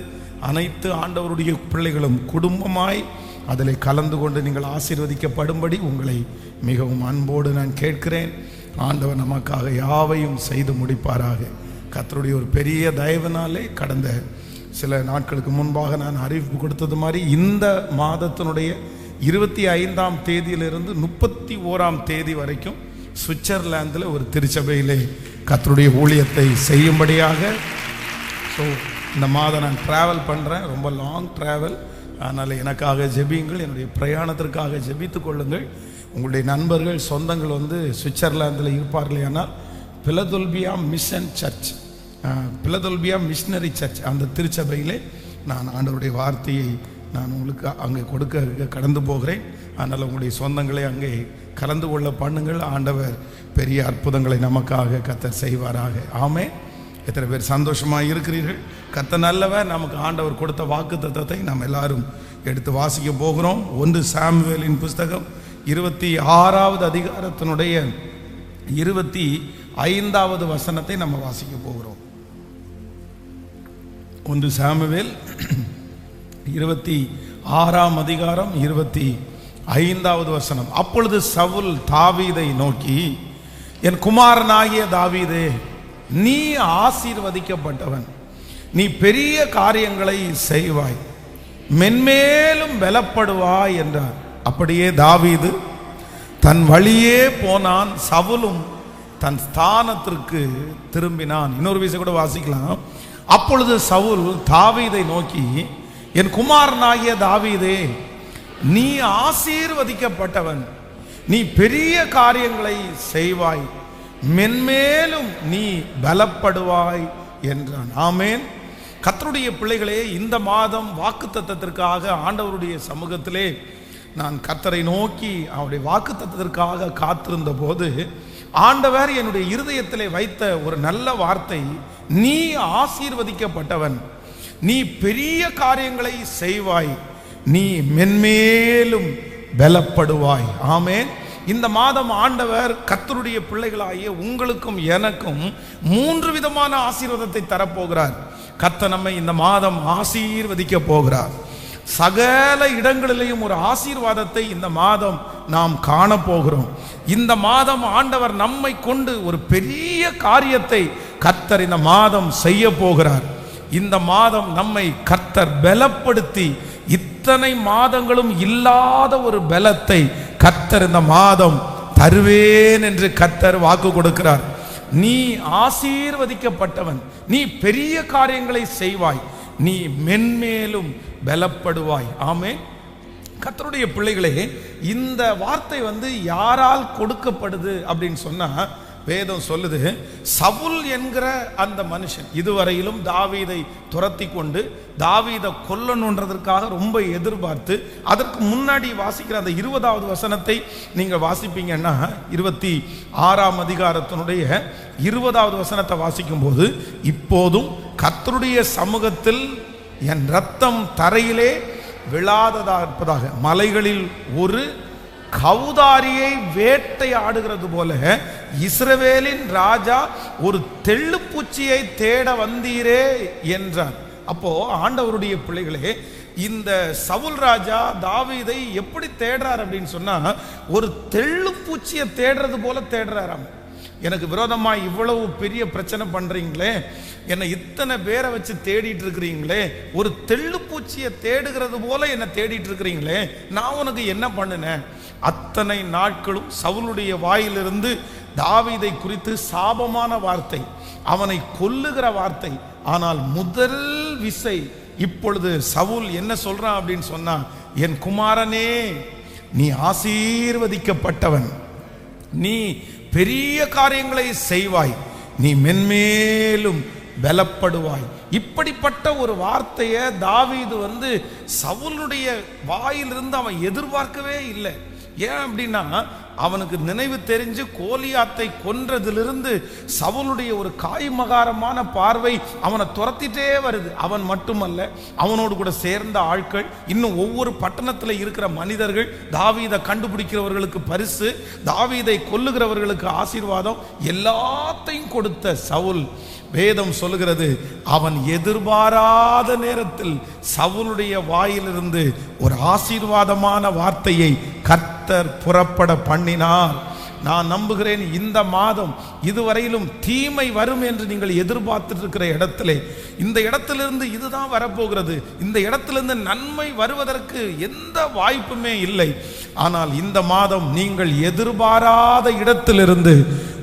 அனைத்து ஆண்டவருடைய பிள்ளைகளும் குடும்பமாய் அதில் கலந்து கொண்டு நீங்கள் ஆசீர்வதிக்கப்படும்படி உங்களை மிகவும் அன்போடு நான் கேட்கிறேன். ஆண்டவர் நமக்காக யாவையும் செய்து முடிப்பாராக. கர்த்தருடைய ஒரு பெரிய தயவினாலே கடந்த சில நாட்களுக்கு முன்பாக நான் அறிவிப்பு கொடுத்தது மாதிரி இந்த மாதத்தினுடைய 25ஆம் தேதியிலிருந்து 31ஆம் தேதி வரைக்கும் சுவிட்சர்லாந்தில் ஒரு திருச்சபையிலே கர்த்தருடைய ஊழியத்தை செய்யும்படியாக. ஸோ இந்த மாதம் நான் ட்ராவல் பண்ணுறேன், ரொம்ப லாங் ட்ராவல். அதனால் எனக்காக ஜெபியுங்கள், என்னுடைய பிரயாணத்திற்காக ஜெபித்து கொள்ளுங்கள். உங்களுடைய நண்பர்கள் சொந்தங்கள் சுவிட்சர்லாந்தில் இருப்பார்களே, ஆனால் Philadelphia mission church, Philadelphia missionary church, அந்த திருச்சபையிலே நான் ஆண்டவருடைய வார்த்தையை நான் உங்களுக்கு அங்கே கொடுக்க கடந்து போகிறேன். அதனால் உங்களுடைய சொந்தங்களை அங்கே கலந்து கொள்ள பண்ணுங்கள். ஆண்டவர் பெரிய அற்புதங்களை நமக்காக கர்த்தர் செய்வாராக. ஆமென். எத்தனை பேர் சந்தோஷமாக இருக்கிறீர்கள்? கர்த்தர் நல்லவர். நமக்கு ஆண்டவர் கொடுத்த வாக்குத்தத்தத்தை நாம் எல்லாரும் எடுத்து வாசிக்க போகிறோம். 1 சாமுவேலின் புஸ்தகம் 26வது அதிகாரத்தினுடைய 25வது வசனத்தை நம்ம வாசிக்க போகிறோம். 1 சாமுவேல் 26ஆம் அதிகாரம் 25வது வசனம். அப்பொழுது சவுல் தாவீதை நோக்கி, என் குமாரனாகிய தாவீதே, நீ ஆசீர்வதிக்கப்பட்டவன், நீ பெரிய காரியங்களை செய்வாய், மென்மேலும் பலப்படுவாய் என்றார். அப்படியே தாவீது தன் வழியே போனான், சவுலும் தன் ஸ்தானத்திற்கு திரும்பினான். இன்னொரு விஷயம் கூட வாசிக்கலாம். அப்பொழுது சவுல் தாவீதை நோக்கி, என் குமாரனாகிய தாவீதே, நீ ஆசீர்வதிக்கப்பட்டவன், நீ பெரிய காரியங்களை செய்வாய், மென்மேலும் நீ பலப்படுவாய் என்றான். ஆமென். கர்த்தருடைய பிள்ளைகளே, இந்த மாதம் வாக்குத்தத்தத்திற்காக ஆண்டவருடைய சமூகத்திலே நான் கர்த்தரை நோக்கி அவருடைய வாக்குத்தத்தத்திற்காக காத்திருந்த போது ஆண்டவர் என்னுடைய இருதயத்திலே வைத்த ஒரு நல்ல வார்த்தை, நீ ஆசீர்வதிக்கப்பட்டவன், நீ பெரிய காரியங்களை செய்வாய், நீ மென்மேலும் பலப்படுவாய். ஆமென். இந்த மாதம் ஆண்டவர் கர்த்தருடைய பிள்ளைகளாகிய உங்களுக்கும் எனக்கும் 3 விதமான ஆசீர்வாதத்தை தரப்போகிறார். கர்த்தர் நம்மை இந்த மாதம் ஆசீர்வதிக்க போகிறார். சகல இடங்களிலேயும் ஒரு ஆசீர்வாதத்தை இந்த மாதம் நாம் காண போகிறோம். இந்த மாதம் ஆண்டவர் நம்மை கொண்டு ஒரு பெரிய காரியத்தை கர்த்தர் இந்த மாதம் செய்ய போகிறார். இந்த மாதம் நம்மை கர்த்தர் பலப்படுத்தி இத்தனை மாதங்களும் இல்லாத ஒரு பலத்தை கர்த்தர் இந்த மாதம் தருவேன் என்று கர்த்தர் வாக்கு கொடுக்கிறார். நீ ஆசீர்வதிக்கப்பட்டவன், நீ பெரிய காரியங்களை செய்வாய், நீ மென்மேலும் பலப்படுவாய். ஆமென். கர்த்தருடைய பிள்ளைகளே, இந்த வார்த்தை யாரால் கொடுக்கப்படுது அப்படின்னு சொன்னா, வேதம் சொல்லுது, சவுல் என்கிற அந்த மனுஷன் இதுவரையிலும் தாவீதை துரத்தி கொண்டு தாவீதை கொல்லணுன்றதற்காக ரொம்ப எதிர்பார்த்து, அதற்கு முன்னாடி வாசிக்கிற அந்த 20வது வசனத்தை நீங்கள் வாசிப்பீங்கன்னா, 26ஆம் அதிகாரத்தினுடைய 20வது வசனத்தை வாசிக்கும் போது, இப்போதும் கர்த்தருடைய சமூகத்தில் என் ரத்தம் தரையிலே விழாததாக இருப்பதாக, மலைகளில் ஒரு கவுதாரியை வேட்டையாடுகிறது போல இஸ்ரவேலின் ராஜா ஒரு தெள்ளுப்பூச்சியை தேட வந்தீரே என்றார். அப்போ ஆண்டவருடைய பிள்ளைகளே, இந்த சவுல் ராஜா தாவீதை எப்படி தேடுறார் அப்படின்னு சொன்னா, ஒரு தெள்ளுப்பூச்சியை தேடுறது போல தேடுறாராம். எனக்கு விரோதமா இவ்வளவு பெரிய பிரச்சனை பண்றீங்களே, என்னை இத்தனை பேரை வச்சு தேடிட்டு இருக்கிறீங்களே, ஒரு தெள்ளுப்பூச்சியை தேடுகிறது போல என்னை தேடிட்டு இருக்கிறீங்களே, நான் உனக்கு என்ன பண்ணினேன்? அத்தனை நாட்களும் சவுலுடைய வாயிலிருந்து தாவீதை குறித்து சாபமான வார்த்தை, அவனை கொல்லுகிற வார்த்தை. ஆனால் முதல் விசை இப்பொழுது சவுல் என்ன சொல்றான் அப்படின்னு சொன்னா, என் குமாரனே, நீ ஆசீர்வதிக்கப்பட்டவன், நீ பெரிய காரியங்களை செய்வாய், நீ மென்மேலும் பலப்படுவாய். இப்படிப்பட்ட ஒரு வார்த்தையை தாவீது சவுலுடைய வாயிலிருந்து அவன் எதிர்பார்க்கவே இல்லை. ஏன் அப்படின்னா, அவனுக்கு நினைவு தெரிஞ்சு கோலியாத்தை கொன்றதிலிருந்து சவுலுடைய ஒரு காய்மகாரமான பார்வை அவனை துரத்திட்டே வருது. அவன் மட்டுமல்ல, அவனோடு கூட சேர்ந்த ஆட்கள், இன்னும் ஒவ்வொரு பட்டணத்தில் இருக்கிற மனிதர்கள், தாவீதை கண்டுபிடிக்கிறவர்களுக்கு பரிசு, தாவீதை கொல்லுகிறவர்களுக்கு ஆசீர்வாதம், எல்லாத்தையும் கொடுத்த சவுல், வேதம் சொல்லுகிறது, அவன் எதிர்பாராத நேரத்தில் சவுலுடைய வாயிலிருந்து ஒரு ஆசீர்வாதமான வார்த்தையை கர்த்தர் புறப்பட பண்ணினார். நான் நம்புகிறேன், இந்த மாதம் இதுவரையிலும் தீமை வரும் என்று நீங்கள் எதிர்பார்த்துட்டு இருக்கிற இடத்திலே, இந்த இடத்திலிருந்து இதுதான் வரப்போகிறது, இந்த இடத்திலிருந்து நன்மை வருவதற்கு எந்த வாய்ப்புமே இல்லை. ஆனால் இந்த மாதம் நீங்கள் எதிர்பாராத இடத்திலிருந்து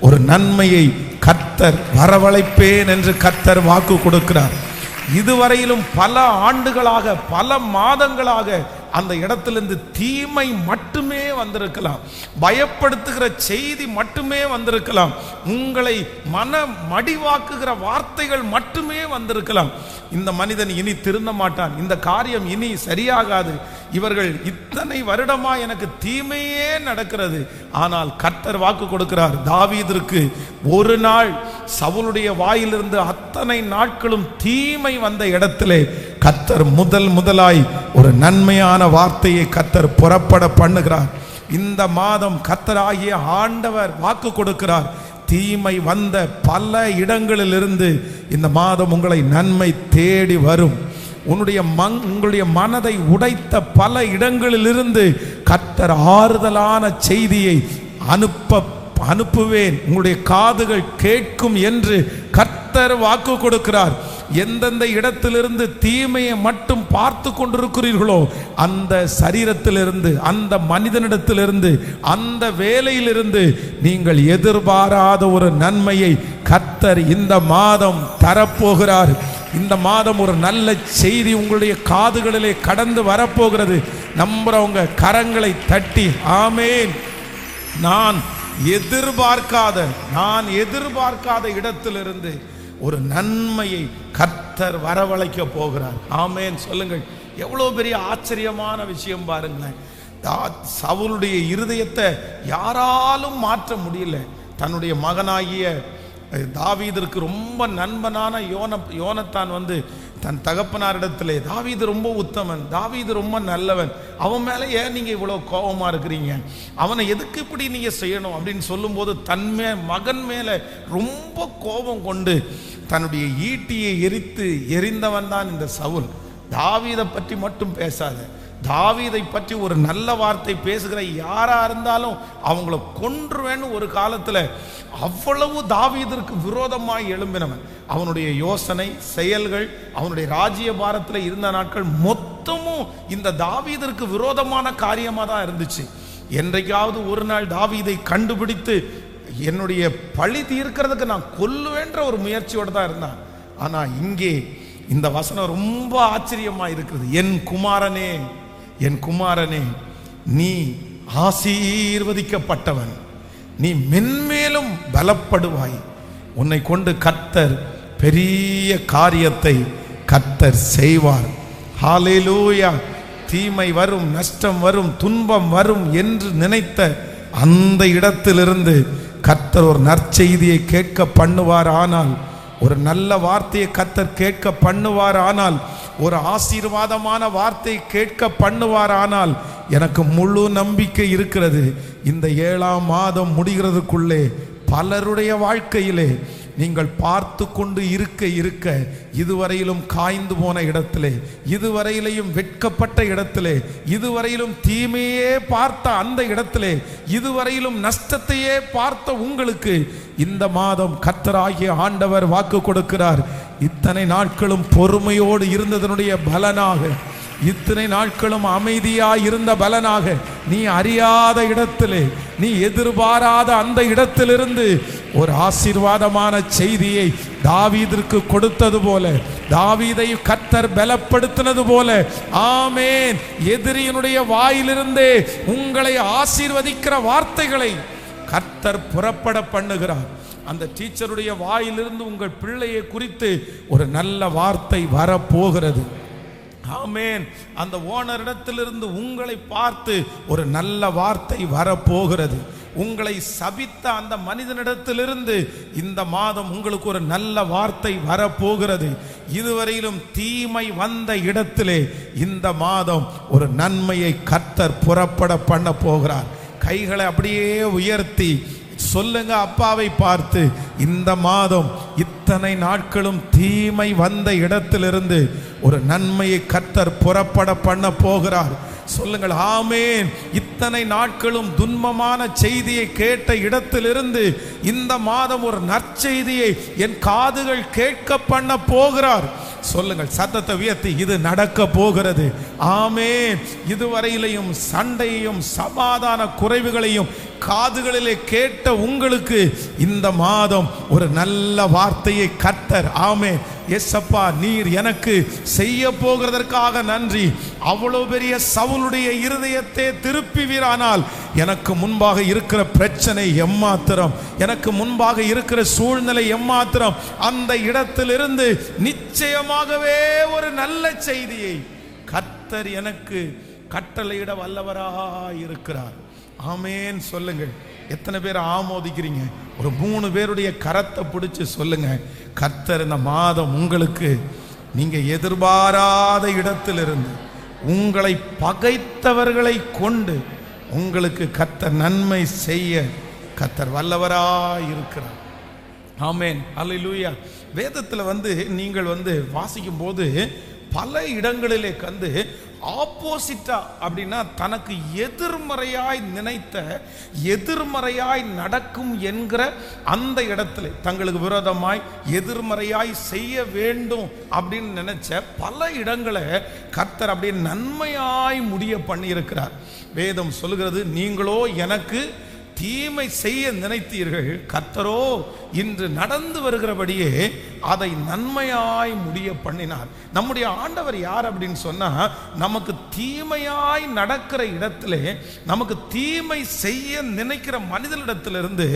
ஒரு நன்மையை கர்த்தர் வரவழைப்பேன் என்று கர்த்தர் வாக்கு கொடுக்கிறார். இதுவரையிலும் பல ஆண்டுகளாக, பல மாதங்களாக அந்த இடத்திலிருந்து தீமை மட்டுமே வந்திருக்கலாம், பயப்படுத்துகிற செய்தி மட்டுமே வந்திருக்கலாம், உங்களை மன மடிவாக்குகிற வார்த்தைகள் மட்டுமே வந்திருக்கலாம். இந்த மனிதன் இனி திருந்த மாட்டான், இந்த காரியம் இனி சரியாகாது, இவர்கள் இத்தனை வருடமா எனக்கு தீமையே நடக்கிறது. ஆனால் கர்த்தர் வாக்கு கொடுக்கிறார், தாவீதிற்கு ஒரு நாள் சவுலுடைய வாயிலிருந்து அத்தனை நாட்களும் தீமை வந்த இடத்திலே கர்த்தர் முதலாய் ஒரு நன்மையான வார்த்தையை கர்த்தர் புறப்பட பண்ணுகிறார். இந்த மாதம் கர்த்தராகிய ஆண்டவர் வாக்கு கொடுக்கிறார், தீமை வந்த பல இடங்களிலிருந்து இந்த மாதம் உங்களை நன்மை தேடி வரும். உங்களுடைய மனதை உடைத்த பல இடங்களிலிருந்து கர்த்தர் ஆறுதலான செய்தியை அனுப்புவேன், உங்களுடைய காதுகள் கேட்கும் என்று கர்த்தர் வாக்கு கொடுக்கிறார். எந்தெந்த இடத்திலிருந்து தீமையை மட்டும் பார்த்து கொண்டிருக்கிறீர்களோ, அந்த சரீரத்திலிருந்து, அந்த மனிதனிடத்திலிருந்து, அந்த வேலையிலிருந்து நீங்கள் எதிர்பாராத ஒரு நன்மையை கர்த்தர் இந்த மாதம் தரப்போகிறார். இந்த மாதம் ஒரு நல்ல செய்தி உங்களுடைய காதுகளிலே கடந்து வரப்போகிறது. நம்புறவங்க கரங்களை தட்டி ஆமேன். நான் எதிர்பார்க்காத இடத்திலிருந்து ஒரு நன்மையை கர்த்தர் வரவழைக்க போகிறார். ஆமேன் சொல்லுங்கள். எவ்வளவு பெரிய ஆச்சரியமான விஷயம் பாருங்களேன். சவுலுடைய இருதயத்தை யாராலும் மாற்ற முடியல. தன்னுடைய மகனாகிய தாவீதிற்கு ரொம்ப நண்பனான யோனத்தான் தன் தகப்பனாரிடத்திலே, தாவீது ரொம்ப உத்தமன், தாவீது ரொம்ப நல்லவன், அவன் மேலே ஏன் நீங்கள் இவ்வளோ கோபமாக இருக்கிறீங்க, அவனை எதுக்கு இப்படி நீங்கள் செய்யணும் அப்படின்னு சொல்லும்போது மகன் மேலே ரொம்ப கோபம் கொண்டு தன்னுடைய ஈட்டியை எரிந்தவன் தான் இந்த சவுல். தாவீதை பற்றி மட்டும் பேசாத, தாவீதை பற்றி ஒரு நல்ல வார்த்தை பேசுகிற யாரா இருந்தாலும் அவங்கள கொன்றுவேன்னு ஒரு காலத்துல அவ்வளவு தாவீதிற்கு விரோதமாய் எழும்பினவன். அவனுடைய யோசனை செயல்கள், அவனுடைய ராஜ்ய பாரத்தில் இருந்த நாட்கள் மொத்தமும் இந்த தாவீதிற்கு விரோதமான காரியமா தான் இருந்துச்சு. என்றைக்காவது ஒரு நாள் தாவீதை கண்டுபிடித்து என்னுடைய பழி தீர்க்கிறதுக்கு நான் கொல்லுவேன்ற ஒரு முயற்சியோடு தான் இருந்தான். ஆனா இங்கே இந்த வசனம் ரொம்ப ஆச்சரியமா இருக்கிறது. என் குமாரனே, என் குமாரனே, நீ ஆசீர்வதிக்கப்பட்டவன், நீ மென்மேலும் பலப்படுவாய், உன்னை கொண்டு கர்த்தர் பெரிய காரியத்தை கர்த்தர் செய்வார். ஹல்லேலூயா. தீமை வரும், நஷ்டம் வரும், துன்பம் வரும் என்று நினைத்த அந்த இடத்திலிருந்து கர்த்தர் ஒரு நற்செய்தியை கேட்க பண்ணுவார். ஆனால் ஒரு நல்ல வார்த்தையை கர்த்தர் கேட்க பண்ணுவார். ஆனால் ஒரு ஆசீர்வாதமான வார்த்தை கேட்க பண்ணுவார். ஆனால் எனக்கு முழு நம்பிக்கை இருக்கிறது, இந்த 7ஆம் மாதம் முடிகிறதுக்குள்ளே பலருடைய வாழ்க்கையிலே நீங்கள் பார்த்து கொண்டு இருக்க இதுவரையிலும் காய்ந்து போன இடத்திலே, இதுவரையிலையும் வெட்கப்பட்ட இடத்திலே, இதுவரையிலும் தீமையே பார்த்த அந்த இடத்திலே, இதுவரையிலும் நஷ்டத்தையே பார்த்த உங்களுக்கு இந்த மாதம் கர்த்தராகிய ஆண்டவர் வாக்கு கொடுக்கிறார். இத்தனை நாட்களும் பொறுமையோடு இருந்ததனுடைய பலனாக, இத்தனை நாட்களும் அமைதியாய் இருந்த பலனாக, நீ அறியாத இடத்திலே, நீ எதிர்பாராத அந்த இடத்திலிருந்து ஒரு ஆசீர்வாதமான செய்தியை தாவீதிற்கு கொடுத்தது போல, தாவீதை கர்த்தர் பலப்படுத்தினது போல, ஆமென், எதிரியினுடைய வாயிலிருந்தே உங்களை ஆசீர்வதிக்கிற வார்த்தைகளை கர்த்தர் புறப்பட பண்ணுகிறார். அந்த டீச்சருடைய வாயிலிருந்து உங்கள் பிள்ளையை குறித்து ஒரு நல்ல வார்த்தை வரப்போகிறது. ஆமென். அந்த ஓனரிடத்திலிருந்து உங்களை பார்த்து ஒரு நல்ல வார்த்தை வரப்போகிறது. உங்களை சபித்த அந்த மனிதனிடத்திலிருந்து இந்த மாதம் உங்களுக்கு ஒரு நல்ல வார்த்தை வரப்போகிறது. இதுவரையிலும் தீமை வந்த இடத்திலே இந்த மாதம் ஒரு நன்மையை கர்த்தர் புறப்பட பண்ண போகிறார். கைகளை அப்படியே உயர்த்தி சொல்லுங்க அப்பாவை பார்த்து, இந்த மாதம் இத்தனை நாட்களும் தீமை வந்த இடத்திலிருந்து ஒரு நன்மையை கர்த்தர் புறப்பட பண்ண போகிறார். சொல்லுங்கள் ஆமென். இத்தனை நாட்களும் துன்பமான செய்தியை கேட்ட இடத்திலிருந்து இந்த மாதம் ஒரு நற்செய்தியை என் காதுகள் கேட்க பண்ண போகிறார். சொல்லுங்கள் சத்தத்தை உயர்த்தி, இது நடக்க போகிறது. ஆமென். இதுவரையிலையும் சண்டையையும் சமாதான குறைவுகளையும் காதுகளிலே கேட்ட உங்களுக்கு இந்த மாதம் ஒரு நல்ல வார்த்தையை கர்த்தர், ஆமென், எஸ்அப்பா நீர் எனக்கு செய்ய போகிறதற்காக நன்றி. அவ்வளவு பெரிய சவுலுடைய இருதயத்தை திருப்பிவீரானால் எனக்கு முன்பாக இருக்கிற பிரச்சனை எம்மாத்திரம், எனக்கு முன்பாக இருக்கிற சூழ்நிலை எம்மாத்திரம், அந்த இடத்திலிருந்து நிச்சயமாகவே ஒரு நல்ல செய்தியை கர்த்தர் எனக்கு கட்டளையிட வல்லவராய் இருக்கிறார். ஆமென். சொல்லுங்கள். எத்தனை பேர் ஆமோதிக்கிறீங்க? ஒரு 3 பேருடைய கரத்தை பிடிச்சு சொல்லுங்க, கர்த்தர் இந்த மாதம் உங்களுக்கு நீங்க எதிர்பாராத இடத்திலிருந்து உங்களை பகைத்தவர்களை கொண்டு உங்களுக்கு கர்த்தர் நன்மை செய்ய கர்த்தர் வல்லவராய் இருக்கிறார். ஆமென். அல்லேலூயா. வேதத்தில் நீங்கள் வாசிக்கும் போது பல இடங்களிலே ஆப்போசிட்டா, அப்படின்னா தனக்கு எதிர்மறையாய் நினைத்த, எதிர்மறையாய் நடக்கும் என்கிற அந்த இடத்துல தங்களுக்கு விரோதமாய் எதிர்மறையாய் செய்ய வேண்டும் அப்படின்னு நினைச்ச பல இடங்களை கர்த்தர் அப்படியே நன்மையாய் முடிய பண்ணியிருக்கிறார். வேதம் சொல்லுகிறது, நீங்களோ எனக்கு தீமை செய்ய நினைத்தீர்கள், கர்த்தரோ இன்று நடந்து வருகிறபடியே அதை நன்மையாய் முடிய பண்ணினார். நம்முடைய ஆண்டவர் யார் அப்படின்னு சொன்னா, நமக்கு தீமையாய் நடக்கிற இடத்திலே, நமக்கு தீமை செய்ய நினைக்கிற மனிதனிடத்திலிருந்து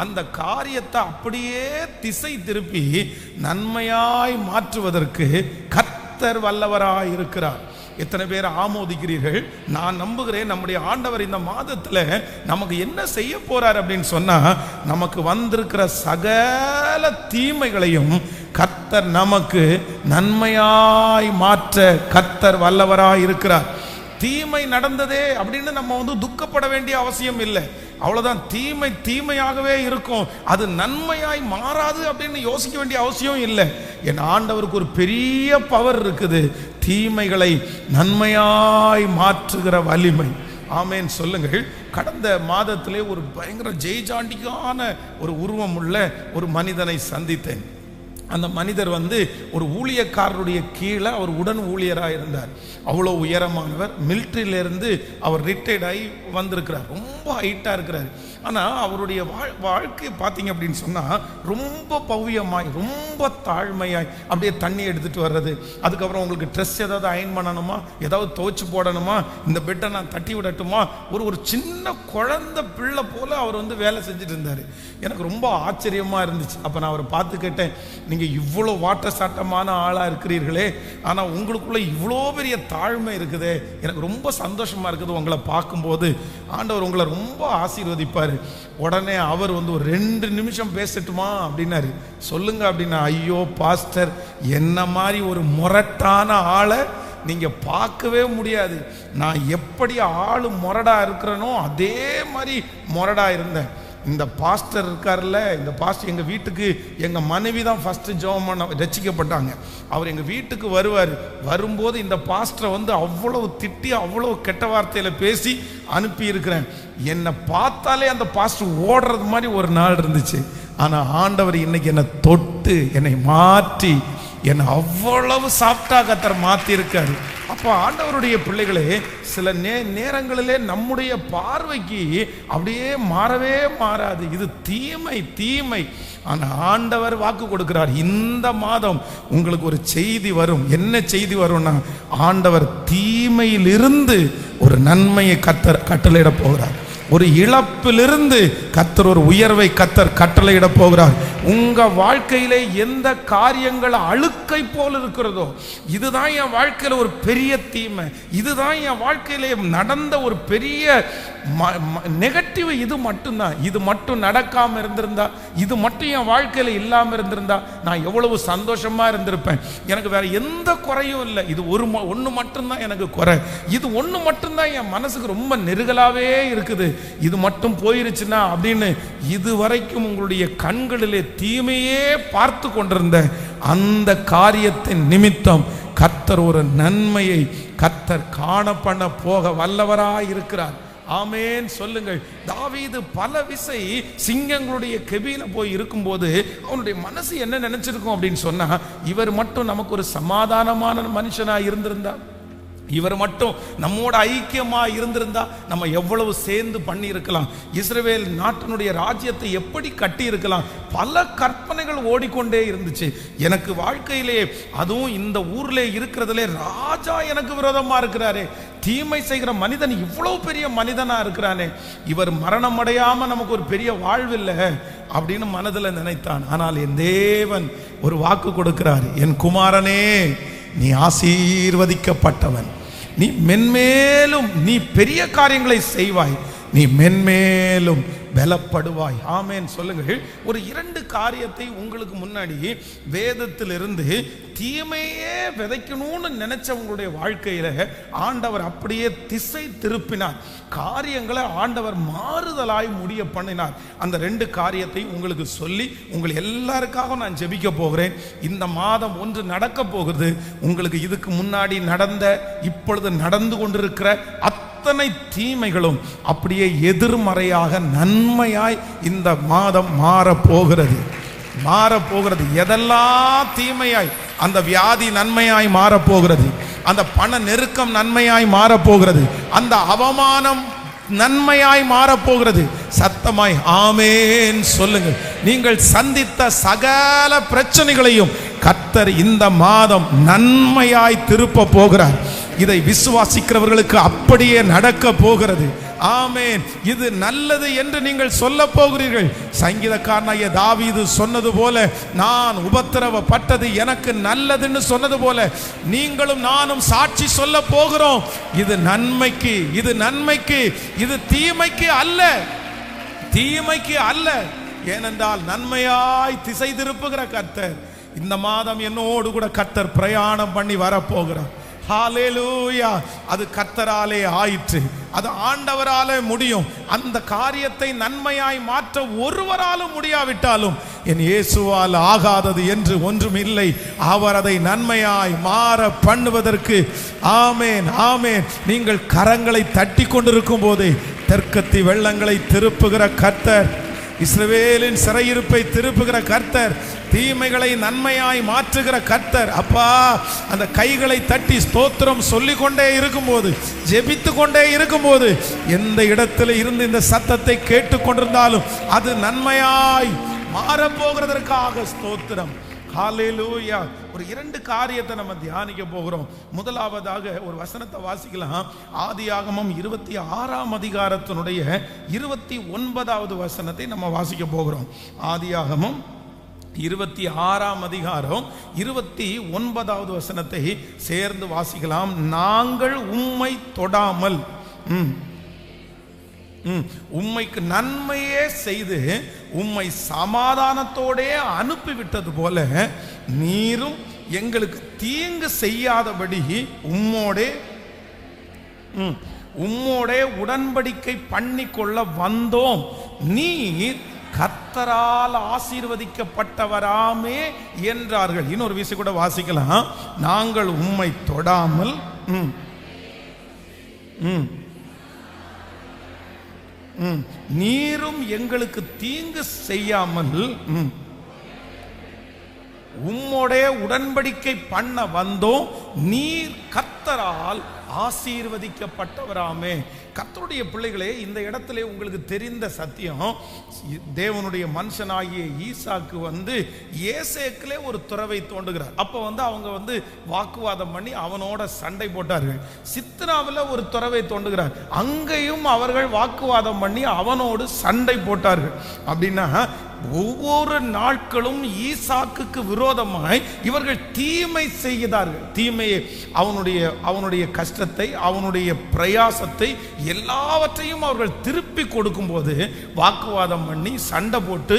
அந்த காரியத்தை அப்படியே திசை திருப்பி நன்மையாய் மாற்றுவதற்கு கர்த்தர் வல்லவராய் இருக்கிறார். எத்தனை பேர் ஆமோதிக்கிறீர்கள்? நான் நம்புகிறேன் நம்முடைய ஆண்டவர் இந்த மாதத்துல நமக்கு என்ன செய்ய போறார் அப்படின்னு சொன்னா, நமக்கு வந்திருக்கிற சகல தீமைகளையும் கர்த்தர் நமக்கு நன்மையாய் மாற்ற கர்த்தர் வல்லவராய் இருக்கிறார். தீமை நடந்ததே அப்படின்னு நம்ம துக்கப்பட வேண்டிய அவசியம் இல்லை. அவ்வளவுதான். தீமை தீமையாகவே இருக்கும், அது நன்மையாய் மாறாது அப்படின்னு யோசிக்க வேண்டிய அவசியம் இல்லை. என் ஆண்டவருக்கு ஒரு பெரிய பவர் இருக்குது. தீமைகளை நன்மையாய் மாற்றுகிற வலிமை. ஆமேன் சொல்லுங்கள். கடந்த மாதத்திலே ஒரு பயங்கர ஜெய்ஜாண்டிக்கான ஒரு உருவம் உள்ள ஒரு மனிதனை சந்தித்தேன். அந்த மனிதர் ஒரு ஊழியக்காரருடைய கீழே அவர் உடன் ஊழியராக இருந்தார். அவ்வளோ உயரமானவர். மிலிட்ரியிலேருந்து அவர் ரிட்டையர்ட் ஆகி வந்திருக்கிறார். ரொம்ப ஹைட்டாக இருக்கிறார். ஆனால் அவருடைய வாழ்க்கை பார்த்தீங்க அப்படின்னு சொன்னால் ரொம்ப பவ்யமாய், ரொம்ப தாழ்மையாய் அப்படியே தண்ணி எடுத்துகிட்டு வர்றது. அதுக்கப்புறம் உங்களுக்கு ட்ரெஸ் ஏதாவது அயன் பண்ணணுமா, ஏதாவது துவைச்சு போடணுமா, இந்த பெட்டை நான் தட்டி விடட்டுமா, ஒரு சின்ன குழந்தை பிள்ளை போல் அவர் வேலை செஞ்சுட்டு இருந்தார். எனக்கு ரொம்ப ஆச்சரியமாக இருந்துச்சு. அப்போ நான் அவரை பார்த்து கேட்டேன், நீங்கள் இவ்வளோ வாட்ட சாட்டமான ஆளாக இருக்கிறீர்களே, ஆனால் உங்களுக்குள்ளே இவ்வளோ பெரிய தாழ்மை இருக்குதே, எனக்கு ரொம்ப சந்தோஷமாக இருக்குது உங்களை பார்க்கும்போது. ஆண்டவர் உங்களை ரொம்ப ஆசீர்வதிப்பார். உடனே அவர் ஒரு 2 நிமிஷம் பேசட்டுமா அப்படின்னாரு. சொல்லுங்க அப்படின்னா, ஐயோ பாஸ்டர், என்ன மாதிரி ஒரு முரட்டான ஆளை நீங்க பார்க்கவே முடியாது. நான் எப்படி ஆளு முரடா இருக்கிறனோ அதே மாதிரி முரடா இருந்தேன். இந்த பாஸ்டர் இருக்கார்ல, இந்த பாஸ்டர் எங்கள் வீட்டுக்கு, எங்கள் மனைவி தான் ஃபஸ்ட்டு ஜெபம் பண்ண ரட்சிக்கப்பட்டாங்க. அவர் எங்கள் வீட்டுக்கு வரும்போது இந்த பாஸ்டரை அவ்வளோ திட்டி, அவ்வளோ கெட்ட வார்த்தையில் பேசி அனுப்பி இருக்கிறேன். என்னை பார்த்தாலே அந்த பாஸ்டர் ஓடுறது மாதிரி ஒரு நாள் இருந்துச்சு. ஆனால் ஆண்டவர் இன்னைக்கு என்னை தொட்டு என்னை மாற்றி என்னை அவ்வளவு சாஃப்டா கர்த்தர் மாற்றி இருக்காரு. அப்போ ஆண்டவருடைய பிள்ளைகளே, சில நேரங்களிலே நம்முடைய பார்வைக்கு அப்படியே மாறவே மாறாது. இது தீமை. ஆனால் ஆண்டவர் வாக்கு கொடுக்கிறார், இந்த மாதம் உங்களுக்கு ஒரு செய்தி வரும். என்ன செய்தி வரும்னா, ஆண்டவர் தீமையிலிருந்து ஒரு நன்மையை கர்த்தர் கட்டளையிட போகிறார். ஒரு இழப்பிலிருந்து கர்த்தர் ஒரு உயர்வை கர்த்தர் கட்டளையிட போகிறார். உங்க வாழ்க்கையிலே எந்த காரியங்கள் அழுக்கை போல் இருக்கிறதோ, இதுதான் என் வாழ்க்கையில ஒரு பெரிய தீமை, இதுதான் என் வாழ்க்கையிலே நடந்த ஒரு பெரிய நெகட்டிவ், இது மட்டும்தான். இது மட்டும் நடக்காம இருந்திருந்தா, இது மட்டும் என் வாழ்க்கையில இல்லாம இருந்திருந்தா நான் எவ்வளவு சந்தோஷமா இருந்திருப்பேன். எனக்கு வேற எந்த குறையும் இல்லை. இது ஒன்று மட்டும்தான் எனக்கு குறை. இது ஒன்று மட்டும்தான் என் மனசுக்கு ரொம்ப நெருகலாவே இருக்குது. இது மட்டும் போயிருச்சுன்னா அப்படின்னு இதுவரைக்கும் உங்களுடைய கண்களிலே தீமையே பார்த்து கொண்டிருந்த அந்த காரியத்தின் நிமித்தம் கர்த்தர் ஒரு நன்மையை கர்த்தர் காண பண்ண போக வல்லவராய் இருக்கிறார். ஆமேன் சொல்லுங்கள். தாவீது பல விசை சிங்கங்களுடைய கெபியில போய் இருக்கும்போது அவனுடைய மனசு என்ன நினைச்சிருக்கும் அப்படின்னு சொன்னா, இவர் மட்டும் நமக்கு ஒரு சமாதானமான மனுஷனா இருந்திருந்தா, இவர் மட்டும் நம்மோட ஐக்கியமா இருந்திருந்தா நம்ம எவ்வளவு சேர்ந்து பண்ணி இருக்கலாம், இஸ்ரவேல் நாட்டினுடைய ராஜ்யத்தை எப்படி கட்டி இருக்கலாம். பல கற்பனைகள் ஓடிக்கொண்டே இருந்துச்சு எனக்கு வாழ்க்கையிலே. அதுவும் இந்த ஊர்ல இருக்கிறதுலே ராஜா எனக்கு விரோதமா இருக்கிறாரே, தீமை செய்கிற மனிதன் இவ்வளவு பெரிய மனிதனா இருக்கிறானே, இவர் மரணம் அடையாம நமக்கு ஒரு பெரிய வாழ்வில்லை அப்படின்னு மனதில் நினைத்தான். ஆனால் என் தேவன் ஒரு வாக்கு கொடுக்கிறார், என் குமாரனே நீ ஆசீர்வதிக்கப்பட்டவன், நீ மென்மேலும் நீ பெரிய காரியங்களை செய்வாய், நீ மென்மேலும் பலப்படுவாய். ஆமேன் சொல்லுங்கள். ஒரு 2 காரியத்தை உங்களுக்கு முன்னாடி வேதத்திலிருந்து தீமையே விதைக்கணும்னு நினைச்ச உங்களுடைய வாழ்க்கையில ஆண்டவர் அப்படியே திசை திருப்பினார். காரியங்களை ஆண்டவர் மாறுதலாய் முடிய பண்ணினார். அந்த 2 காரியத்தை உங்களுக்கு சொல்லி உங்களை எல்லாருக்காக நான் ஜெபிக்க போகிறேன். இந்த மாதம் ஒன்று நடக்க போகிறது. உங்களுக்கு இதுக்கு முன்னாடி நடந்த, இப்பொழுது நடந்து கொண்டிருக்கிற அத்தனை தீமைகளும் அப்படியே எதிர்மறையாக நன்மையாய் இந்த மாதம் மாறப்போகிறது. எதெல்லாம் தீமையாய், அந்த வியாதி நன்மையாய் மாறப்போகிறது, அந்த பண நெருக்கம் நன்மையாய் மாறப்போகிறது, அந்த அவமானம் நன்மையாய் மாறப்போகிறது. சத்தமாய் ஆமேன் சொல்லுங்கள். நீங்கள் சந்தித்த சகல பிரச்சனைகளையும் கர்த்தர் இந்த மாதம் நன்மையாய் திருப்ப போகிறார். இதை விசுவாசிக்கிறவர்களுக்கு அப்படியே நடக்க போகிறது. ஆமேன். இது நல்லது என்று நீங்கள் சொல்ல போகிறீர்கள். சங்கீதக்காரனாகிய தாவீது சொன்னது போல, நான் உபத்திரவப்பட்டது எனக்கு நல்லதுன்னு சொன்னது போல நீங்களும் நானும் சாட்சி சொல்ல போகிறோம். இது நன்மைக்கு, இது நன்மைக்கு, இது தீமைக்கு அல்ல. ஏனென்றால் நன்மையாய் திசை திருப்புகிற கர்த்தர் இந்த மாதம் என்னோடு கூட கர்த்தர் பிரயாணம் பண்ணி வரப்போகிறார். ஹல்லேலூயா. அது கர்த்தராலே ஆயிற்று, அது ஆண்டவராலே முடியும். அந்த காரியத்தை நன்மையாய் மாற்ற ஒருவராலும் முடியாவிட்டாலும் என் இயேசுவால் ஆகாதது என்று ஒன்றும் இல்லை. அவர் அதை நன்மையாய் மாற பண்ணுவதற்கு ஆமேன் ஆமேன். நீங்கள் கரங்களை தட்டி கொண்டிருக்கும் போதே தெற்கத்தி வெள்ளங்களை திருப்புகிற கர்த்தர், இஸ்ரவேலின் சிறையிருப்பை திருப்புகிற கர்த்தர், தீமைகளை நன்மையாய் மாற்றுகிற கர்த்தர். அப்பா, அந்த கைகளை தட்டி ஸ்தோத்திரம் சொல்லிக் கொண்டே இருக்கும்போது, ஜெபித்து கொண்டே இருக்கும்போது, எந்த இடத்துல இருந்து இந்த சத்தத்தை கேட்டுக்கொண்டிருந்தாலும் அது நன்மையாய் மாறப்போகிறதற்காக ஸ்தோத்திரம். ஹல்லேலூயா. ஒரு 2 காரியத்தை நம்ம தியானிக்க போகிறோம். முதலாவதாக ஒரு வசனத்தை வாசிக்கலாம். ஆதியாகமம் 26ஆம் அதிகாரத்தினுடைய 29வது வசனத்தை நம்ம வாசிக்க போகிறோம். ஆதியாகமம் 26ஆம் அதிகாரம் 29வது வசனத்தை சேர்ந்து வாசிக்கலாம். நாங்கள் உம்மை தொடாமல் உம்மைக்கு நன்மையே செய்து உம்மை சமாதானத்தோடே அனுப்பிவிட்டது போல நீரும் எங்களுக்கு தீங்கு செய்யாதபடி உம்மோடே உடன்படிக்கை பண்ணிக்கொள்ள வந்தோம். நீர் கர்த்தரால் ஆசீர்வதிக்கப்பட்டவராமே என்றார்கள். இன்னொரு விஷயம் கூட வாசிக்கலாம். நாங்கள் உம்மை தொடாமல் நீரும் எங்களுக்கு தீங்கு செய்யாமல் உம்மோடைய உடன்படிக்கை பண்ண வந்தோம். நீர் கர்த்தரால் ஆசீர்வதிக்கப்பட்டவராமே. கர்த்தருடைய பிள்ளைகளே, இந்த இடத்துல உங்களுக்கு தெரிந்த சத்தியம், தேவனுடைய மனுஷனாகிய ஈசாக்கு ஏசேக்கிலே ஒரு துறவை தோண்டுகிறார். அப்போ அவங்க வாக்குவாதம் பண்ணி அவனோட சண்டை போட்டார்கள். சித்ராவில் ஒரு துறவை தோண்டுகிறார். அங்கேயும் அவர்கள் வாக்குவாதம் பண்ணி அவனோடு சண்டை போட்டார்கள். அப்படின்னா ஒவ்வொரு நாட்களும் ஈசாக்குக்கு விரோதமாய் இவர்கள் தீமை செய்கிறார்கள். தீமையை, அவனுடைய கஷ்டத்தை, அவனுடைய பிரயாசத்தை எல்லாவற்றையும் அவர்கள் திருப்பி கொடுக்கும் போது வாக்குவாதம் பண்ணி சண்டை போட்டு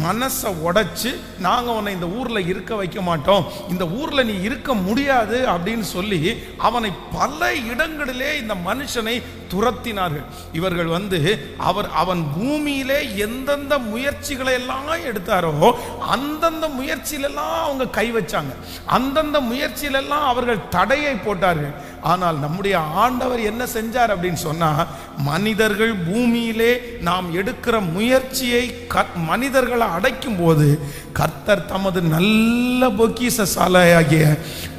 மனசை உடைச்சு, நாங்கள் உன்னை இந்த ஊரில் இருக்க வைக்க மாட்டோம், இந்த ஊரில் நீ இருக்க முடியாது அப்படின்னு சொல்லி அவனை பல இடங்களிலே இந்த மனுஷனை துரத்தினார்கள். இவர்கள் அவன் பூமியிலே எந்தெந்த முயற்சிகளை எல்லாம் எடுத்தாரோ அந்தந்த முயற்சியிலெல்லாம் அவங்க கை வச்சாங்க. அந்தந்த முயற்சியிலெல்லாம் அவர்கள் தடையை போட்டார்கள். ஆனால் நம்முடைய ஆண்டவர் என்ன செஞ்சார் அப்படின்னு சொன்னா, மனிதர்கள் பூமியிலே நாம் எடுக்கிற முயற்சியை மனிதர்களை அடைக்கும் போது கர்த்தர் தமது நல்ல பொக்கிஷ சாலையாகிய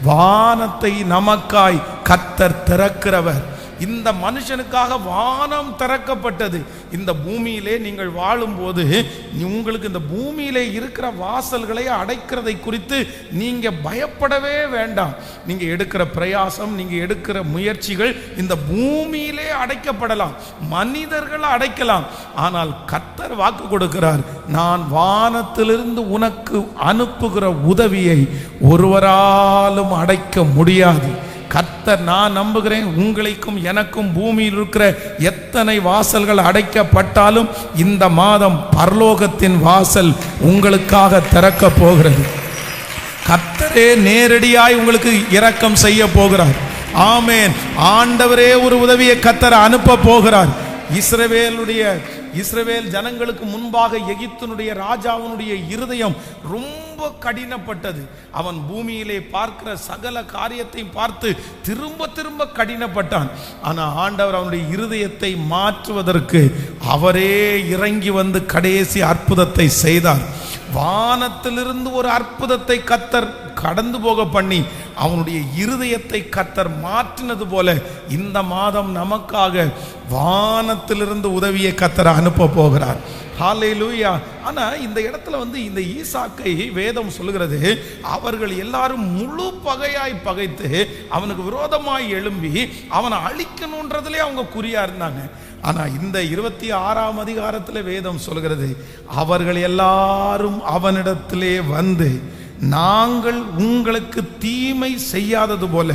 வானத்தை நமக்காய் கர்த்தர் திறக்கிறவர். இந்த மனுஷனுக்காக வானம் திறக்கப்பட்டது. இந்த பூமியிலே நீங்கள் வாழும்போது உங்களுக்கு இந்த பூமியிலே இருக்கிற வாசல்களை அடைக்கிறதை குறித்து நீங்க பயப்படவே வேண்டாம். நீங்க எடுக்கிற பிரயாசம், நீங்க எடுக்கிற முயற்சிகள் இந்த பூமியிலே அடைக்கப்படலாம், மனிதர்கள் அடைக்கலாம். ஆனால் கர்த்தர் வாக்கு கொடுக்கிறார், நான் வானத்திலிருந்து உனக்கு அனுப்புகிற உதவியை ஒருவராலும் அடைக்க முடியாது. கர்த்தர், நான் நம்புகிறேன், உங்களுக்கும் எனக்கும் பூமியில் இருக்கிற எத்தனை வாசல்கள் அடைக்கப்பட்டாலும் இந்த மாதம் பரலோகத்தின் வாசல் உங்களுக்காக திறக்க போகிறது. கர்த்தரே நேரடியாய் உங்களுக்கு இரக்கம் செய்ய போகிறார். ஆமேன். ஆண்டவரே ஒரு உதவியை கர்த்தர் அனுப்ப போகிறார். இஸ்ரவேல் ஜனங்களுக்கு முன்பாக எகிப்தினுடைய ராஜாவினுடைய இருதயம் ரொம்ப கடினப்பட்டது. அவன் பூமியிலே பார்க்கிற சகல காரியத்தையும் பார்த்து திரும்ப திரும்ப கடினப்பட்டான். ஆனால் ஆண்டவர் அவனுடைய இருதயத்தை மாற்றுவதற்கு அவரே இறங்கி கடைசி அற்புதத்தை செய்தார். வானத்திலிருந்து ஒரு அற்புதத்தை கர்த்தர் கடந்து போக பண்ணி அவனுடைய இருதயத்தை கர்த்தர் மாற்றினது போல இந்த மாதம் நமக்காக வானத்திலிருந்து உதவியை கர்த்தர் அனுப்ப போகிறார். ஹல்லேலூயா. ஆனா இந்த இடத்துல இந்த ஈசாக்கை வேதம் சொல்லுகிறது, அவர்கள் எல்லாரும் முழு பகையாய் பகைத்து அவனுக்கு விரோதமாய் எழும்பி அவனை அழிக்கணுன்றதுலே அவங்க குறியா இருந்தாங்க. ஆனா இந்த 26ஆம் அதிகாரத்தில் வேதம் சொல்கிறது, அவர்கள் எல்லாரும் அவனிடத்திலே நாங்கள் உங்களுக்கு தீமை செய்யாதது போல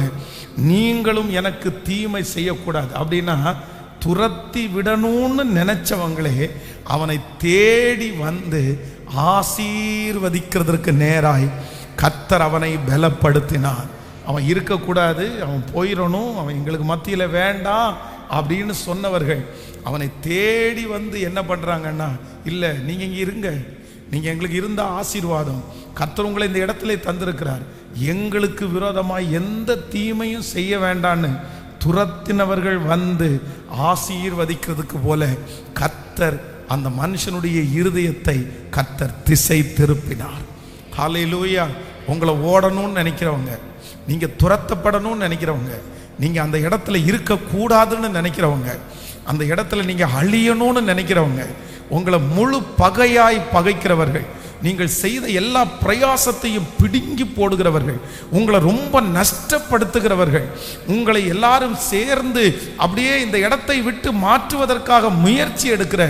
நீங்களும் எனக்கு தீமை செய்யக்கூடாது அப்படின்னா, துரத்தி விடணும்னு நினைச்சவங்களே அவனை தேடி ஆசீர்வதிக்கிறதுக்கு நேராய் கர்த்தர் அவனை பலப்படுத்தினார். அவன் இருக்கக்கூடாது, அவன் போயிடணும், அவன் எங்களுக்கு மத்தியில் வேண்டாம் அப்படின்னு சொன்னவர்கள் அவனை தேடி என்ன பண்றாங்கன்னா, இல்லை நீங்க இங்க இருங்க, நீங்க எங்களுக்கு இருந்த ஆசீர்வாதம், கர்த்தர் உங்களை இந்த இடத்துல தந்திருக்கிறார். எங்களுக்கு விரோதமாய் எந்த தீமையும் செய்ய வேண்டான்னு துரத்தினவர்கள் வந்து ஆசீர்வதிக்கிறதுக்கு போல கர்த்தர் அந்த மனுஷனுடைய இருதயத்தை கர்த்தர் திசை திருப்பினார். ஹல்லேலூயா. உங்களை ஓடணும்னு நினைக்கிறவங்க, நீங்க துரத்தப்படணும்னு நினைக்கிறவங்க, நீங்க அந்த இடத்துல இருக்கக்கூடாதுன்னு நினைக்கிறவங்க, அந்த இடத்துல நீங்க அழியணும்னு நினைக்கிறவங்க, உங்களை முழு பகையாய் பகைக்கிறவர்கள், நீங்கள் செய்த எல்லா பிரயாசத்தையும் பிடுங்கி போடுகிறவர்கள், உங்களை ரொம்ப நஷ்டப்படுத்துகிறவர்கள், உங்களை எல்லாரும் சேர்ந்து அப்படியே இந்த இடத்தை விட்டு மாற்றுவதற்காக முயற்சி எடுக்கிற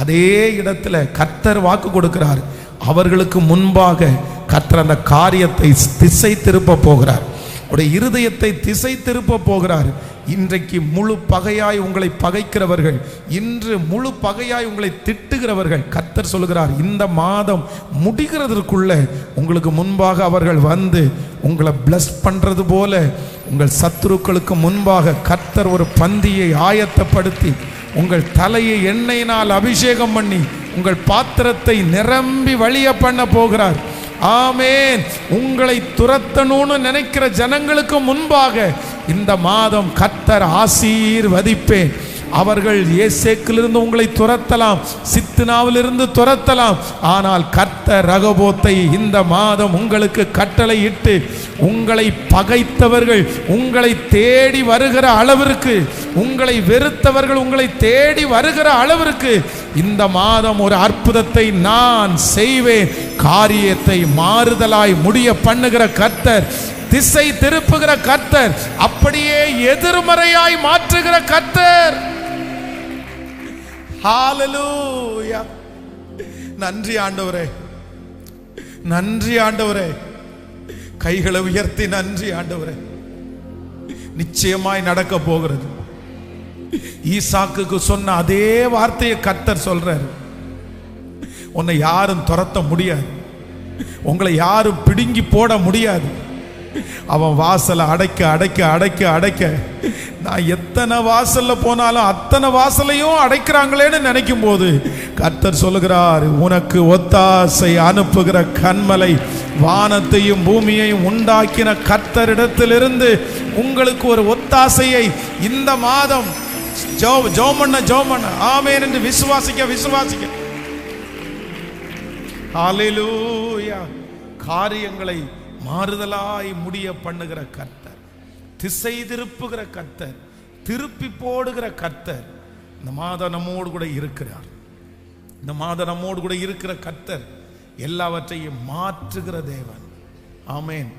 அதே இடத்துல கர்த்தர் வாக்கு கொடுக்கிறார். அவர்களுக்கு முன்பாக கர்த்தர் அந்த காரியத்தை திசை திருப்ப போகிறார். உடைய இருதயத்தை திசை திருப்ப போகிறார். இன்றைக்கு முழு பகையாய் உங்களை பகைக்கிறவர்கள், இன்று முழு பகையாய் உங்களை திட்டுகிறவர்கள், கர்த்தர் சொல்கிறார் இந்த மாதம் முடிகிறதற்குள்ள உங்களுக்கு முன்பாக அவர்கள் வந்து உங்களை பிளஸ் பண்றது போல உங்கள் சத்துருக்களுக்கு முன்பாக கர்த்தர் ஒரு பந்தியை ஆயத்தப்படுத்தி உங்கள் தலையை எண்ணெயினால் அபிஷேகம் பண்ணி உங்கள் பாத்திரத்தை நிரம்பி வழிய பண்ண போகிறார். ஆமென். உங்களை துரத்தணும்னு நினைக்கிற ஜனங்களுக்கு முன்பாக இந்த மாதம் கர்த்தர் ஆசீர்வதிப்பேன். அவர்கள் ஏசேக்கிலிருந்து உங்களை துரத்தலாம், சித்னாவிலிருந்து துரத்தலாம், ஆனால் கர்த்தர் ரகபோத்தை இந்த மாதம் உங்களுக்கு கட்டளையிட்டு உங்களை பகைத்தவர்கள் உங்களை தேடி வருகிற அளவிற்கு, உங்களை வெறுத்தவர்கள் உங்களை தேடி வருகிற அளவிற்கு இந்த மாதம் ஒரு அற்புதத்தை நான் செய்வேன். காரியத்தை மாறுதலாய் முடிய பண்ணுகிற கர்த்தர், திசை திருப்புகிற கர்த்தர், அப்படியே எதிர்மறையாய் மாற்றுகிற கர்த்தர். ஹல்லேலூயா. நன்றி ஆண்டவரே, நன்றி ஆண்டவரே. கைகளை உயர்த்தி நன்றி ஆண்டவரே. நிச்சயமாய் நடக்க போகிறது. ஈசாக்குக்கு சொன்ன அதே வார்த்தையை கர்த்தர் சொல்றார். உன்னை யாரும் துரத்த முடியாது, உங்களை யாரும் பிடுங்கி போட முடியாது. அவன் வாசலை அடைக்க அடைக்க அடைக்க அடைக்க, நான் எத்தனை வாசல்ல போனாலும் அத்தனை வாசலையும் அடைக்கிறாங்களேன்னு நினைக்கும் போது கர்த்தர் சொல்லுகிறார், உனக்கு ஒத்தாசை அனுப்புகிற கன்மலை, வானத்தையும் பூமியையும் உண்டாக்கின கர்த்தரிடத்திலிருந்து உங்களுக்கு ஒரு ஒத்தாசையை இந்த மாதம் ஜோமண்ண ஆமென் என்று விசுவாசிக்க. ஹல்லேலூயா. காரியங்களை மாறுதலாய் முடிய பண்ணுகிற கர்த்தர், திசை திருப்புகிற கர்த்தர், திருப்பி போடுகிற கர்த்தர் இந்த மாதம் நம்மோடு கூட இருக்கிறார். இந்த மாதம் நம்மோடு கூட இருக்கிற கர்த்தர் எல்லாவற்றையும் மாற்றுகிற தேவன். ஆமென்.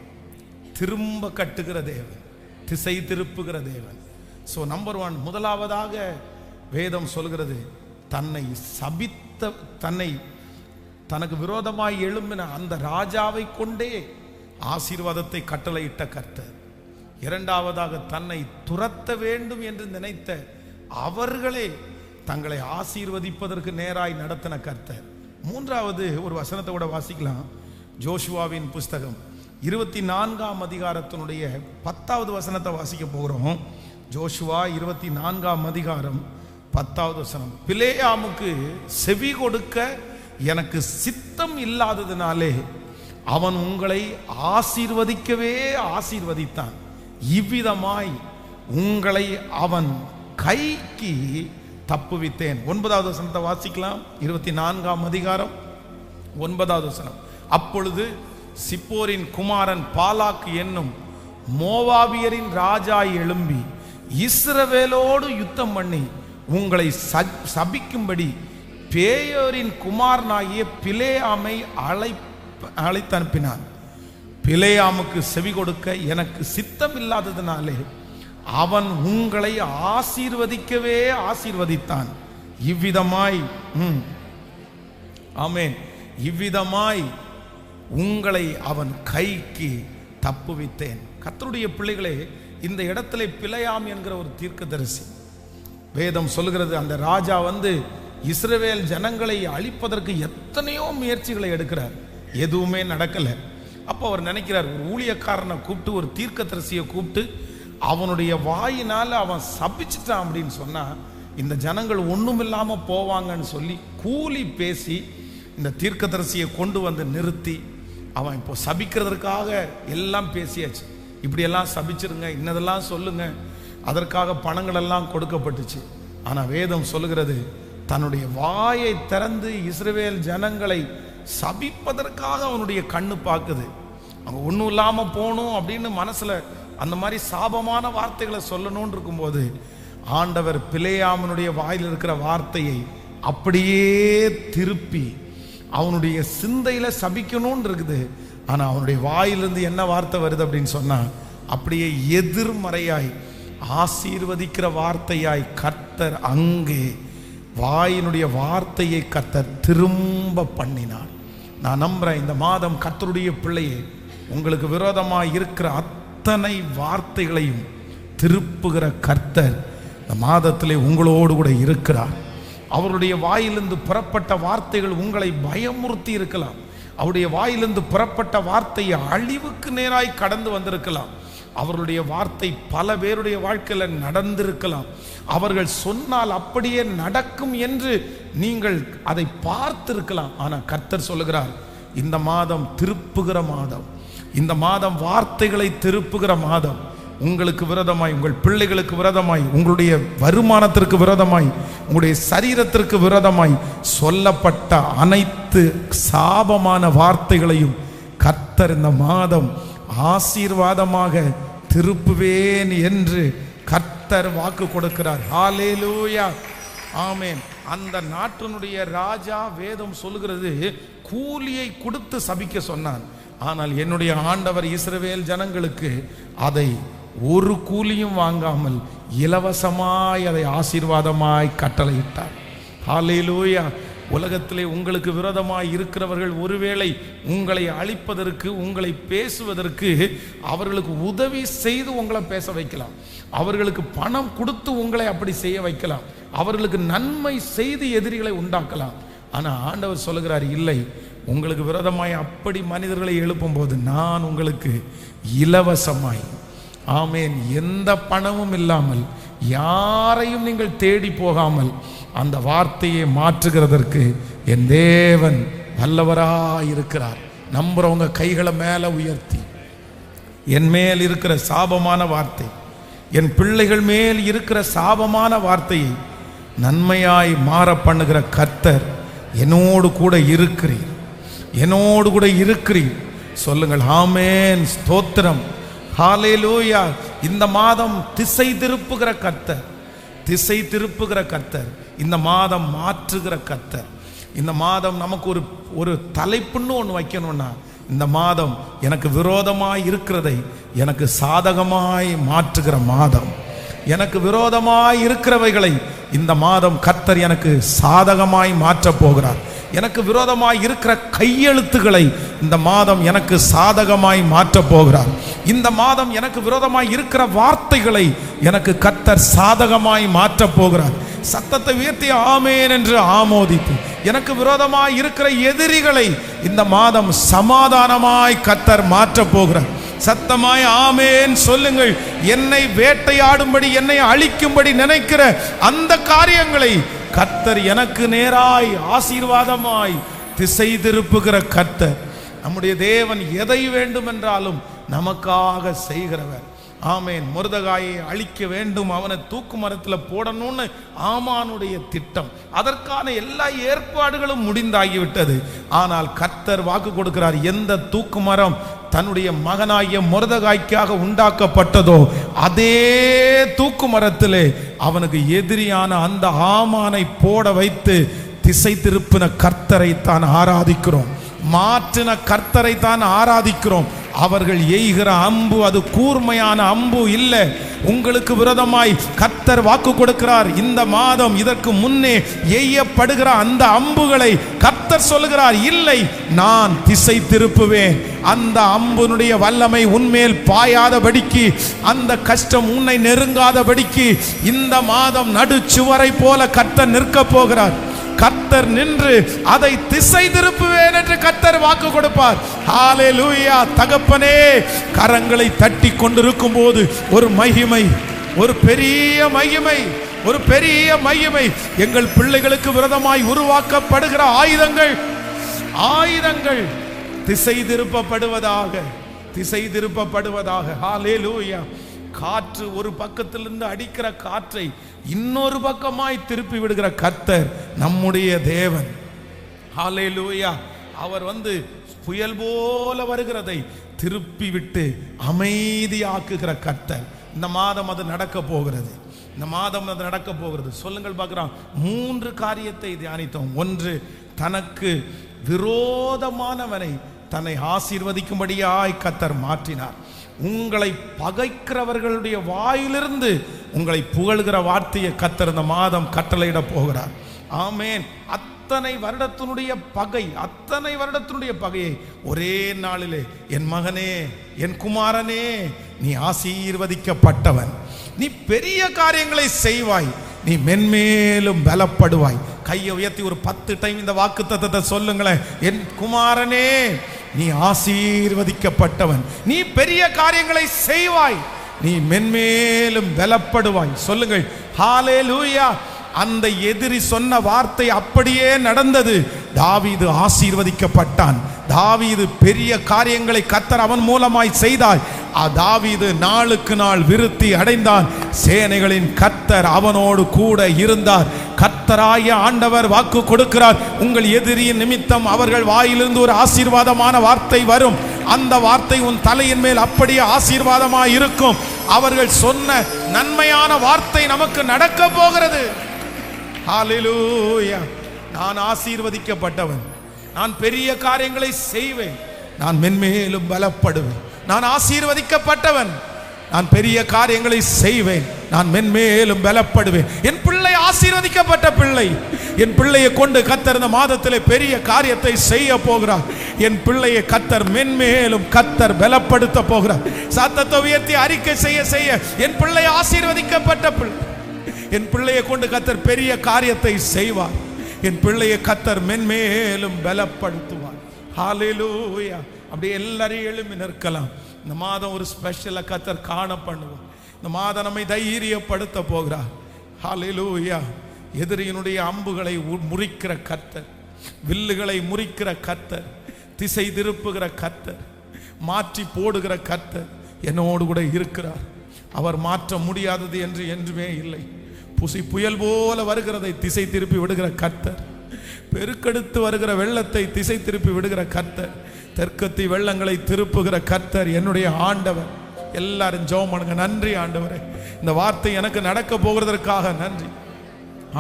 திரும்ப கட்டுகிற தேவன், திசை திருப்புகிற தேவன். ஸோ நம்பர் 1, முதலாவதாக வேதம் சொல்கிறது, தன்னை சபித்த, தனக்கு விரோதமாய் எழும்பின அந்த ராஜாவை கொண்டே ஆசீர்வாதத்தை கட்டளையிட்ட கர்த்தர். இரண்டாவதாக தன்னை துரத்த வேண்டும் என்று நினைத்த அவர்களே தங்களை ஆசீர்வதிப்பதற்கு நேராய் நடத்தின கர்த்தர். மூன்றாவது ஒரு வசனத்தை கூட வாசிக்கலாம். ஜோஷுவாவின் புஸ்தகம் 24ஆம் அதிகாரத்தினுடைய 10வது வசனத்தை வாசிக்க போகிறோம். ஜோஷுவா 24ஆம் அதிகாரம் 10வது வசனம். பிலேயாமுக்கு செவி கொடுக்க எனக்கு சித்தம் இல்லாததினாலே அவன் உங்களை ஆசீர்வதிக்கவே ஆசீர்வதித்தான், இவ்விதமாய் உங்களை அவன் கைக்கு தப்புவித்தேன். 9வது வசனத்தை வாசிக்கலாம். 24ஆம் அதிகாரம் 9வது வசனம். அப்பொழுது சிப்போரின் குமாரன் பாலாக்கு என்னும் மோவாபியரின் ராஜா எழும்பி இஸ்ரவேலோடு யுத்தம் பண்ணி உங்களை சபிக்கும்படி பேயோரின் குமாரனாகிய பிலேயாமை அழைத்து அனுப்பினான். பிலேயாமுக்கு செவி கொடுக்க எனக்கு சித்தம் இல்லாததினாலே அவன் உங்களை ஆசீர்வதிக்கவே ஆசீர்வதித்தான், இவ்விதமாய் ஆமென், இவ்விதமாய் உங்களை அவன் கைக்கு தப்புவித்தேன். கர்த்தருடைய பிள்ளைகளே, இந்த இடத்துல பிலேயாம் என்கிற ஒரு தீர்க்கதரிசி, வேதம் சொல்லுகிறது, அந்த ராஜா வந்து இஸ்ரவேல் ஜனங்களை அழிப்பதற்கு எத்தனையோ முயற்சிகளை எடுக்கிறார், எதுவுமே நடக்கல. அப்போ அவர் நினைக்கிறார், ஒரு ஊழியக்காரனை கூப்பிட்டு, ஒரு தீர்க்கதரிசியை கூப்பிட்டு அவனுடைய வாயினால் அவன் சபிச்சிட்டான் அப்படின்னு சொன்னா இந்த ஜனங்கள் ஒண்ணும் இல்லாம போவாங்கன்னு சொல்லி கூலி பேசி இந்த தீர்க்கதரிசியை கொண்டு வந்து நிறுத்தி அவன் இப்போ சபிக்கிறதுக்காக எல்லாம் பேசியாச்சு. இப்படியெல்லாம் சபிச்சிருங்க, இன்னதெல்லாம் சொல்லுங்க, அதற்காக பணங்கள் எல்லாம் கொடுக்கப்பட்டுச்சு. ஆனால் வேதம் சொல்லுகிறது தன்னுடைய வாயை திறந்து இஸ்ரவேல் ஜனங்களை சபிப்பதற்காக அவனுடைய கண்ணு பார்க்குது. அவங்க ஒன்றும் இல்லாமல் போகணும் அப்படின்னு மனசில் அந்த மாதிரி சாபமான வார்த்தைகளை சொல்லணும்னு இருக்கும்போது ஆண்டவர் பிலேயாமனுடைய வாயில் இருக்கிற வார்த்தையை அப்படியே திருப்பி அவனுடைய சிந்தையில் சபிக்கணும்னு இருக்குது. ஆனால் அவனுடைய வாயிலிருந்து என்ன வார்த்தை வருது அப்படின்னு சொன்னால் அப்படியே எதிர்மறையாய் ஆசீர்வதிக்கிற வார்த்தையாய் கர்த்தர் அங்கே வாயினுடைய வார்த்தையை கர்த்தர் திரும்ப பண்ணினார். நான் நம்புறேன் இந்த மாதம் கர்த்தருடைய பிள்ளையே உங்களுக்கு விரோதமாக இருக்கிற அத்தனை வார்த்தைகளையும் திருப்புகிற கர்த்தர் இந்த மாதத்திலே உங்களோடு கூட இருக்கிறார். அவருடைய வாயிலிருந்து புறப்பட்ட வார்த்தைகள் உங்களை பயமுறுத்தி இருக்கலாம். அவருடைய வாயிலிருந்து புறப்பட்ட வார்த்தையை அழிவுக்கு நேராய் கடந்து வந்திருக்கலாம். அவர்களுடைய வார்த்தை பல பேருடைய வாழ்க்கையில் நடந்திருக்கலாம். அவர்கள் சொன்னால் அப்படியே நடக்கும் என்று நீங்கள் அதை பார்த்திருக்கலாம். ஆனால் கர்த்தர் சொல்லுகிறார் இந்த மாதம் திருப்புகிற மாதம், இந்த மாதம் வார்த்தைகளை திருப்புகிற மாதம். உங்களுக்கு விரோதமாய், உங்கள் பிள்ளைகளுக்கு விரோதமாய், உங்களுடைய வருமானத்திற்கு விரோதமாய், உங்களுடைய சரீரத்திற்கு விரோதமாய் சொல்லப்பட்ட அனைத்து சாபமான வார்த்தைகளையும் கர்த்தர் இந்த மாதம் ஆசீர்வாதமாக திருப்புவேன் என்று கர்த்தர் வாக்கு கொடுக்கிறார். ஹல்லேலூயா, ஆமென். அந்த நாட்டினுடைய ராஜா வேதம் சொல்லுகிறது கூலியை கொடுத்து சபிக்க சொன்னான். ஆனால் என்னுடைய ஆண்டவர் இஸ்ரவேல் ஜனங்களுக்கு அதை ஒரு கூலியும் வாங்காமல் இலவசமாய் அதை ஆசீர்வாதமாய் கட்டளையிட்டார். ஹல்லேலூயா. உலகத்திலே உங்களுக்கு விரோதமாய் இருக்கிறவர்கள் ஒருவேளை உங்களை அழிப்பதற்கு, உங்களை பேசுவதற்கு அவர்களுக்கு உதவி செய்து உங்களை பேச வைக்கலாம். அவர்களுக்கு பணம் கொடுத்து உங்களை அப்படி செய்ய வைக்கலாம். அவர்களுக்கு நன்மை செய்து எதிரிகளை உண்டாக்கலாம். ஆனால் ஆண்டவர் சொல்லுகிறார் இல்லை, உங்களுக்கு விரோதமாய் அப்படி மனிதர்களை எழுப்பும் போது நான் உங்களுக்கு இலவசமாய், ஆமேன், எந்த பணமும் இல்லாமல், யாரையும் நீங்கள் தேடி போகாமல் அந்த வார்த்தையை மாற்றுகிறதற்கு என் தேவன் வல்லவராயிருக்கிறார். நம்புறவங்க கைகளை மேல உயர்த்தி, என் மேல் இருக்கிற சாபமான வார்த்தை, என் பிள்ளைகள் மேல் இருக்கிற சாபமான வார்த்தையை நன்மையாய் மாற பண்ணுகிற கர்த்தர் என்னோடு கூட இருக்கிறீர், என்னோடு கூட இருக்கிறீர் சொல்லுங்கள். ஆமென், ஸ்தோத்திரம், ஹல்லேலூயா. இந்த மாதம் திசை திருப்புகிற கர்த்தர், திசை திருப்புகிற கர்த்தர், இந்த மாதம் மாற்றுகிற கர்த்தர். இந்த மாதம் நமக்கு ஒரு தலைப்புன்னு ஒன்று வைக்கணும்னா, இந்த மாதம் எனக்கு விரோதமாய் இருக்கிறதை எனக்கு சாதகமாய் மாற்றுகிற மாதம். எனக்கு விரோதமாய் இருக்கிறவைகளை இந்த மாதம் கர்த்தர் எனக்கு சாதகமாய் மாற்றப் போகிறார். எனக்கு விரோதமாய் இருக்கிற கையெழுத்துக்களை இந்த மாதம் எனக்கு சாதகமாய் மாற்றப் போகிறார். இந்த மாதம் எனக்கு விரோதமாய் இருக்கிற வார்த்தைகளை எனக்கு கர்த்தர் சாதகமாய் மாற்றப் போகிறார். சத்தத்தை உயர்த்தி ஆமேன் என்று ஆமோதித்து, எனக்கு விரோதமாய் இருக்கிற எதிரிகளை இந்த மாதம் சமாதானமாய் கர்த்தர் மாற்றப் போகிறார். சத்தமாய் ஆமேன் சொல்லுங்கள். என்னை வேட்டையாடும்படி, என்னை அழிக்கும்படி நினைக்கிற அந்த காரியங்களை கர்த்தர் எனக்கு நேராய் ஆசீர்வாதமாய் திசை திருப்புகிற கர்த்தர். நம்முடைய தேவன் எதை வேண்டும் என்றாலும் நமக்காக செய்கிறவர். ஆமேன். மொர்தெகாயை அழிக்க வேண்டும், அவனை தூக்கு மரத்தில் போடணும்னு ஆமானுடைய திட்டம், அதற்கான எல்லா ஏற்பாடுகளும் முடிந்தாகிவிட்டது. ஆனால் கர்த்தர் வாக்கு கொடுக்கிறார், எந்த தூக்கு மரம் தன்னுடைய மகனாகிய மொர்தெகாய்க்காக உண்டாக்கப்பட்டதோ அதே தூக்கு மரத்திலே அவனுக்கு எதிரியான அந்த ஆமானை போட வைத்து திசை திருப்பின கர்த்தரை தான் ஆராதிக்கிறோம், மாற்றின கர்த்தரை தான் ஆராதிக்கிறோம். அவர்கள் எய்கிற அம்பு அது கூர்மையான அம்பு இல்லை. உங்களுக்கு விரோதமாய் கர்த்தர் வாக்கு கொடுக்கிறார், இந்த மாதம் இதற்கு முன்னே எய்யப்படுகிற அந்த அம்புகளை கர்த்தர் சொல்லுகிறார், இல்லை, நான் திசை திருப்புவேன். அந்த அம்புனுடைய வல்லமை உன்மேல் பாயாதபடிக்கு, அந்த கஷ்டம் உன்னை நெருங்காதபடிக்கு இந்த மாதம் நடுச்சுவரை போல கர்த்தர் நிற்க போகிறார். கர்த்தர் நின்று அதை திசை திருப்புவேன் என்று கர்த்தர் வாக்கு கொடுப்பார். ஹல்லேலூயா. தகப்பனே, கரங்களை தட்டி கொண்டிருக்கும் போது ஒரு மகிமை, ஒரு பெரிய மகிமை, ஒரு பெரிய மகிமை, எங்கள் பிள்ளைகளுக்கு விரோதமாய் உருவாக்கப்படுகிற ஆயுதங்கள் ஆயிரங்கள் திசை திருப்பப்படுவதாக, திசை திருப்பப்படுவதாக. ஹல்லேலூயா. காற்று ஒரு பக்கத்திலிருந்து அடிக்கிற காற்றை இன்னொரு பக்கமாய் திருப்பி விடுகிற கர்த்தர் நம்முடைய தேவன். ஹல்லேலூயா. அவர் புயல் போல வருகிறதை திருப்பி விட்டு அமைதியாக்குகிற கர்த்தர். இந்த மாதம் அது நடக்க போகிறது. இந்த மாதம் அது நடக்க போகிறது. சொல்லுங்கள் பார்க்கிறோம். 3 காரியத்தை தியானித்தோம். 1, தனக்கு விரோதமானவனை தன்னை ஆசீர்வதிக்கும்படியாய் கர்த்தர் மாற்றினார். உங்களை பகைக்கிறவர்களுடைய வாயிலிருந்து உங்களை புகழ்கிற வார்த்தையை கர்த்தர் இந்த மாதம் கட்டளையிட போகிறார். ஆமென். அத்தனை வருடத்தினுடைய பகையை ஒரே நாளிலே, என் மகனே, என் குமாரனே, நீ ஆசீர்வதிக்கப்பட்டவன், நீ பெரிய காரியங்களை செய்வாய், நீ மென்மேலும் பலப்படுவாய். கையை உயர்த்தி ஒரு 10 டைம் இந்த வாக்குத்தத்தத்தை சொல்லுங்களேன். என் குமாரனே, நீ ஆசீர்வதிக்கப்பட்டவன், நீ பெரிய காரியங்களை செய்வாய், நீ மென்மேலும் பலப்படுவாய். சொல்லுங்கள் ஹல்லேலூயா. அந்த எதிரி சொன்ன வார்த்தை அப்படியே நடந்தது. தாவீது ஆசீர்வதிக்கப்பட்டான். தாவீது பெரிய காரியங்களை கர்த்தர் அவன் மூலமாய் செய்தார். தாவீது நாளுக்கு நாள் விருத்தி அடைந்தான். சேனைகளின் கர்த்தர் அவனோடு கூட இருந்தார். கர்த்தராகிய ஆண்டவர் வாக்கு கொடுக்கிறார், உங்கள் எதிரியின் நிமித்தம் அவர்கள் வாயிலிருந்து ஒரு ஆசீர்வாதமான வார்த்தை வரும். அந்த வார்த்தை உன் தலையின் மேல் அப்படியே ஆசீர்வாதமாய் இருக்கும். அவர்கள் சொன்ன நன்மையான வார்த்தை நமக்கு நடக்க போகிறது. ஹல்லேலூயா. நான் ஆசீர்வதிக்கப்பட்டவன், நான் பெரிய காரியங்களை செய்வேன், நான் மென்மேலும் பலப்படுவேன். நான் ஆசீர்வதிக்கப்பட்டவன், நான் பெரிய காரியங்களை செய்வேன், நான் மென்மேலும் பலப்படுவேன். என் பிள்ளை ஆசீர்வதிக்கப்பட்ட பிள்ளை. என் பிள்ளையை கொண்டு கர்த்தர் இந்த மாதத்திலே பெரிய காரியத்தை செய்ய போகிறார். என் பிள்ளையை கர்த்தர் மென்மேலும் கர்த்தர் பலப்படுத்த போகிறார். சத்தத்தை உயர்த்தி அறிக்கை செய்ய செய்ய, என் பிள்ளை ஆசீர்வதிக்கப்பட்ட பிள்ளை. என் பிள்ளையை கொண்டு கர்த்தர் பெரிய காரியத்தை செய்வார். என் பிள்ளையை கர்த்தர் மென்மேலும் பலப்படுத்துவார். ஹல்லேலூயா. அப்படியே எல்லாரையும் எழும்பி நிற்கலாம். இந்த மாதம் ஒரு ஸ்பெஷலை கர்த்தர் காண பண்ணுவார். இந்த மாதம் நம்மை தைரியப்படுத்த போகிறார். ஹல்லேலூயா. எதிரியினுடைய அம்புகளை முறிக்கிற கர்த்தர், வில்லுகளை முறிக்கிற கர்த்தர், திசை திருப்புகிற கர்த்தர், மாற்றி போடுகிற கர்த்தர் என்னோடு கூட இருக்கிறார். அவர் மாற்ற முடியாதது என்று என்றுமே இல்லை. புயல் போல வருகிறதை திசை திருப்பி விடுகிற கர்த்தர், பெருக்கெடுத்து வருகிற வெள்ளத்தை திசை திருப்பி விடுகிற கர்த்தர், தெற்கத்தி வெள்ளங்களை திருப்புகிற கர்த்தர் என்னுடைய ஆண்டவர். எல்லாரும் ஜெபம் பண்ணுங்க. நன்றி ஆண்டவரே, இந்த வார்த்தை எனக்கு நடக்க போகிறதற்காக நன்றி.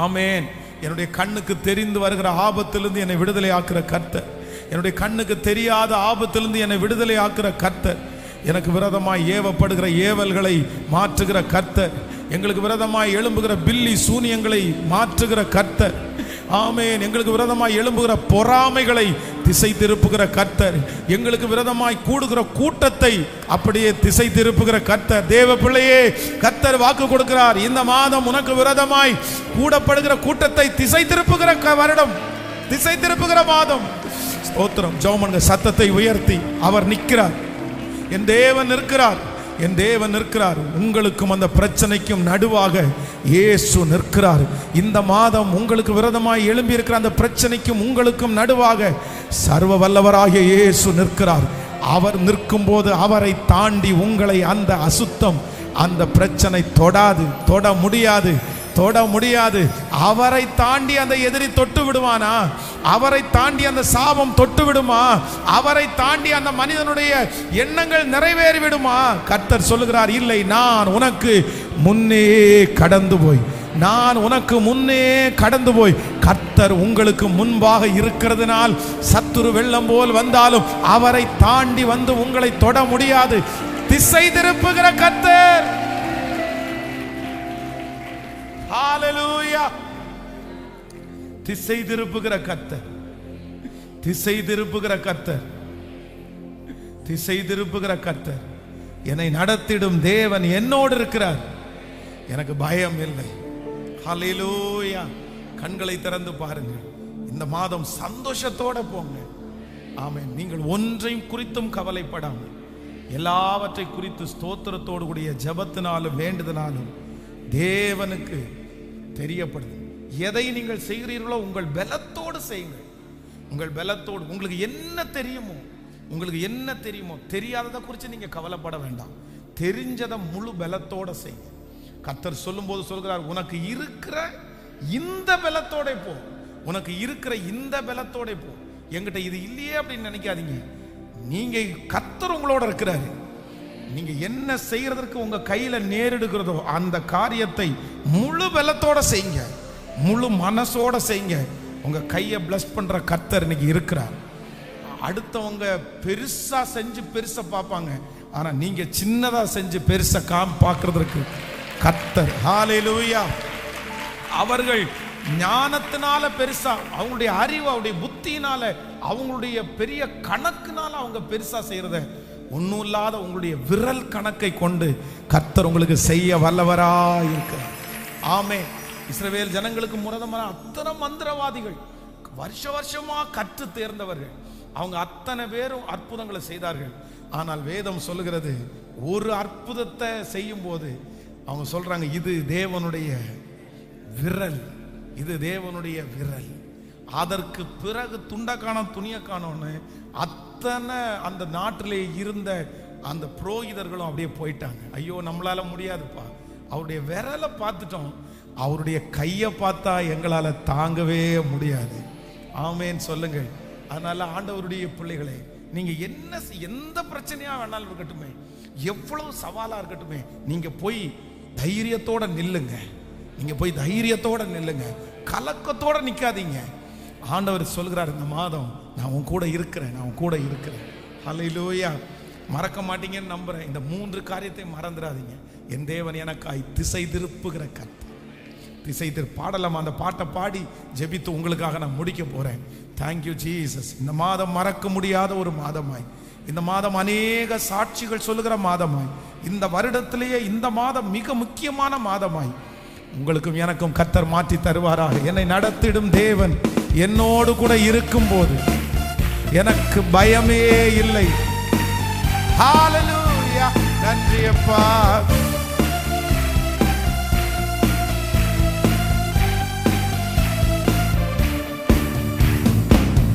ஆமென். என்னுடைய கண்ணுக்கு தெரிந்து வருகிற ஆபத்திலிருந்து என்னை விடுதலை ஆக்குற கர்த்தர், என்னுடைய கண்ணுக்கு தெரியாத ஆபத்திலிருந்து என்னை விடுதலை ஆக்குற கர்த்தர், எனக்கு விரோதமாய் ஏவப்படுகிற ஏவல்களை மாற்றுகிற கர்த்தர், எங்களுக்கு விரோதமாய் எழும்புகிற பில்லி சூனியங்களை மாற்றுகிற கர்த்தர். ஆமென். எங்களுக்கு விரோதமாய் எழும்புகிற பொறாமைகளை திசை திருப்புகிற கர்த்தர், எங்களுக்கு விரோதமாய் கூடுகிற கூட்டத்தை அப்படியே திசை திருப்புகிற கர்த்தர். தேவ பிள்ளையே, கர்த்தர் வாக்கு கொடுக்கிறார், இந்த மாதம் உனக்கு விரோதமாய் கூடப்படுகிற கூட்டத்தை திசை திருப்புகிற வருடம், திசை திருப்புகிற மாதம். ஸ்தோத்திரம். ஜெபம். சத்தத்தை உயர்த்தி அவர் நிற்கிறார். என் தேவன் நிற்கிறார், என் தேவன் நிற்கிறார். உங்களுக்கும் அந்த பிரச்சனைக்கும் நடுவாக இயேசு நிற்கிறார். இந்த மாதம் உங்களுக்கு விரோதமாய் எழும்பி இருக்கிற அந்த பிரச்சனைக்கும் உங்களுக்கும் நடுவாக சர்வ வல்லவராகிய இயேசு நிற்கிறார். அவர் நிற்கும் போது அவரை தாண்டி உங்களை அந்த அசுத்தம், அந்த பிரச்சனை தொடாது, தொட முடியாது, தொட முடியாது. அவரை தாண்டி அந்த எதிரி தொட்டு விடுவானா? அவரை தாண்டி அந்த சாபம் தொட்டு விடுமா? அவரை தாண்டி அந்த மனிதனுடைய எண்ணங்கள் நிறைவேறி விடுமா? கர்த்தர் சொல்லுகிறார், இல்லை, நான் உனக்கு முன்னே கடந்து போய், நான் உனக்கு முன்னே கடந்து போய், கர்த்தர் உங்களுக்கு முன்பாக இருக்கிறதுனால் சத்துரு வெள்ளம் போல் வந்தாலும் அவரை தாண்டி வந்து உங்களை தொட முடியாது. திசை திருப்புகிற கர்த்தர். ஹல்லேலூயா. திசை திருப்புகிற கர்த்தர், திசை திருப்புகிற கர்த்தர், திசை திருப்புகிற கர்த்தர். என்னை நடத்திடும் தேவன் என்னோடு இருக்கிறார், எனக்கு பயம் இல்லை. ஹல்லேலூயா. கண்களை திறந்து பாருங்கள். இந்த மாதம் சந்தோஷத்தோட போங்க. ஆமென். நீங்கள் ஒன்றையும் குறித்தும் கவலைப்படாமல் எல்லாவற்றை குறித்து ஸ்தோத்திரத்தோடு கூடிய ஜெபத்தினாலும் வேண்டுதனாலும் தேவனுக்கு தெரியப்படுது. எதை நீங்கள் செய்கிறீர்களோ உங்கள் பலத்தோடு செய்யுங்கள். உங்கள் பலத்தோடு. உங்களுக்கு என்ன தெரியுமோ, உங்களுக்கு என்ன தெரியுமோ, தெரியாததை குறித்து நீங்க கவலைப்பட வேண்டாம். தெரிஞ்சதை முழு பலத்தோட செய்யுங்க. கர்த்தர் சொல்லும்போது சொல்கிறார், உனக்கு இருக்கிற இந்த பலத்தோட போ, உனக்கு இருக்கிற இந்த பலத்தோட போ. என்கிட்ட இது இல்லையே அப்படின்னு நினைக்காதீங்க. நீங்க கர்த்தர் உங்களோட இருக்கிறாரு. நீங்க என்ன செய்யறதற்கு உங்க கையில நேரிடுகிறதோ அந்த காரியத்தை முழு பலத்தோட செய்யுங்க, முழு மனசோட செய்யுங்க. உங்க கையை பிளஸ் பண்ற கர்த்தர் இன்னைக்கு இருக்கிறார். அடுத்தவங்க பெருசா செஞ்சு பெருசா பார்ப்பாங்க, ஆனா நீங்க சின்னதா செஞ்சு பெருசா பார்க்கிறதுக்கு கர்த்தர். ஹல்லேலூயா. அவர்கள் ஞானத்தினால பெருசா, அவங்களுடைய அறிவு, அவருடைய புத்தியினால, அவங்களுடைய பெரிய கணக்குனால அவங்க பெருசா செய்யறத ஒன்றும் இல்லாத உங்களுடைய விரல் கணக்கை கொண்டு கர்த்தர் உங்களுக்கு செய்ய வல்லவரா இருக்கிறார். ஆமே. இஸ்ரவேல் ஜனங்களுக்கு முரதமான அத்தனை மந்திரவாதிகள், வருஷமா கற்று தேர்ந்தவர்கள், அவங்க அத்தனை பேரும் அற்புதங்களை செய்தார்கள். ஆனால் வேதம் சொல்லுகிறது, ஒரு அற்புதத்தை செய்யும் போது அவங்க சொல்றாங்க, இது தேவனுடைய விரல், இது தேவனுடைய விரல். அதற்கு பிறகு துண்டை காணோம், துணியை காணோன்னு அத்தனை அந்த நாட்டிலே இருந்த அந்த புரோகிதர்களும் அப்படியே போயிட்டாங்க. ஐயோ, நம்மளால முடியாதுப்பா, அவருடைய விரலை பார்த்துட்டோம், அவருடைய கையை பார்த்தா எங்களால தாங்கவே முடியாது. ஆமேன்னு சொல்லுங்கள். அதனால ஆண்டவருடைய பிள்ளைகளே, நீங்க எந்த பிரச்சனையா வேணாலும் இருக்கட்டுமே, எவ்வளவு சவாலா இருக்கட்டுமே, நீங்க போய் தைரியத்தோட நில்லுங்க. நீங்க போய் தைரியத்தோட நில்லுங்க, கலக்கத்தோட நிக்காதீங்க. ஆண்டவர் சொல்கிறார், இந்த மாதம் நான் உன் கூட இருக்கிறேன், நான் உன் கூட இருக்கிறேன். ஹல்லேலூயா. மறக்க மாட்டீங்கன்னு நம்புறேன். இந்த 3 காரியத்தை மறந்துடாதீங்க. என் தேவன் எனக்காய் திசை திருப்புகிற கர்த்தர். திசை பாடலாம். அந்த பாட்டை பாடி ஜெபித்து உங்களுக்காக நான் முடிக்க போறேன். Thank you Jesus. இந்த மாதம் மறக்க முடியாத ஒரு மாதமாய், இந்த மாதம் அநேக சாட்சிகள் சொல்லுகிற மாதமாய், இந்த வருடத்திலேயே இந்த மாதம் மிக முக்கியமான மாதமாய் உங்களுக்கும் எனக்கும் கர்த்தர் மாற்றி தருவாராக. என்னை நடத்திடும் தேவன் என்னோடு கூட இருக்கும் போது எனக்கு பயமே இல்லை. ஹல்லேலூயா. நன்றி அப்பா.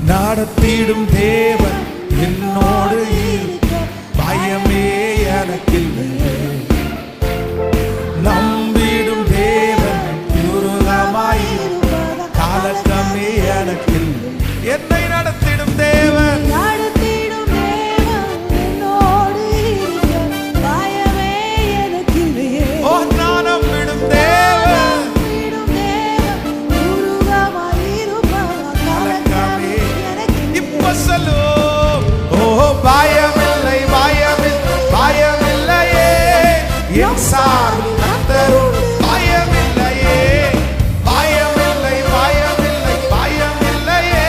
நடத்திடும் தேவன் என்னோடு இருக்க பயமே எனக்கில்லை. நம்பிடும் தேவன் துருகமாயிருப்ப கலக்கமே எனக்கில்லை. என்னை நடத்திடும் தேவன் என்னோடு இருக்க பயமே எனக்கில்லை. ஓ, நான் நம்பிடும் தேவன் கலக்கமே. இப்ப சொல்லு, ஓ பயமில்லை, பயமில்லை, பயமில்லையே, என் சார்பு கர்த்தரோடு பயமில்லையே, பயமில்லை, பயமில்லை, பயமில்லையே,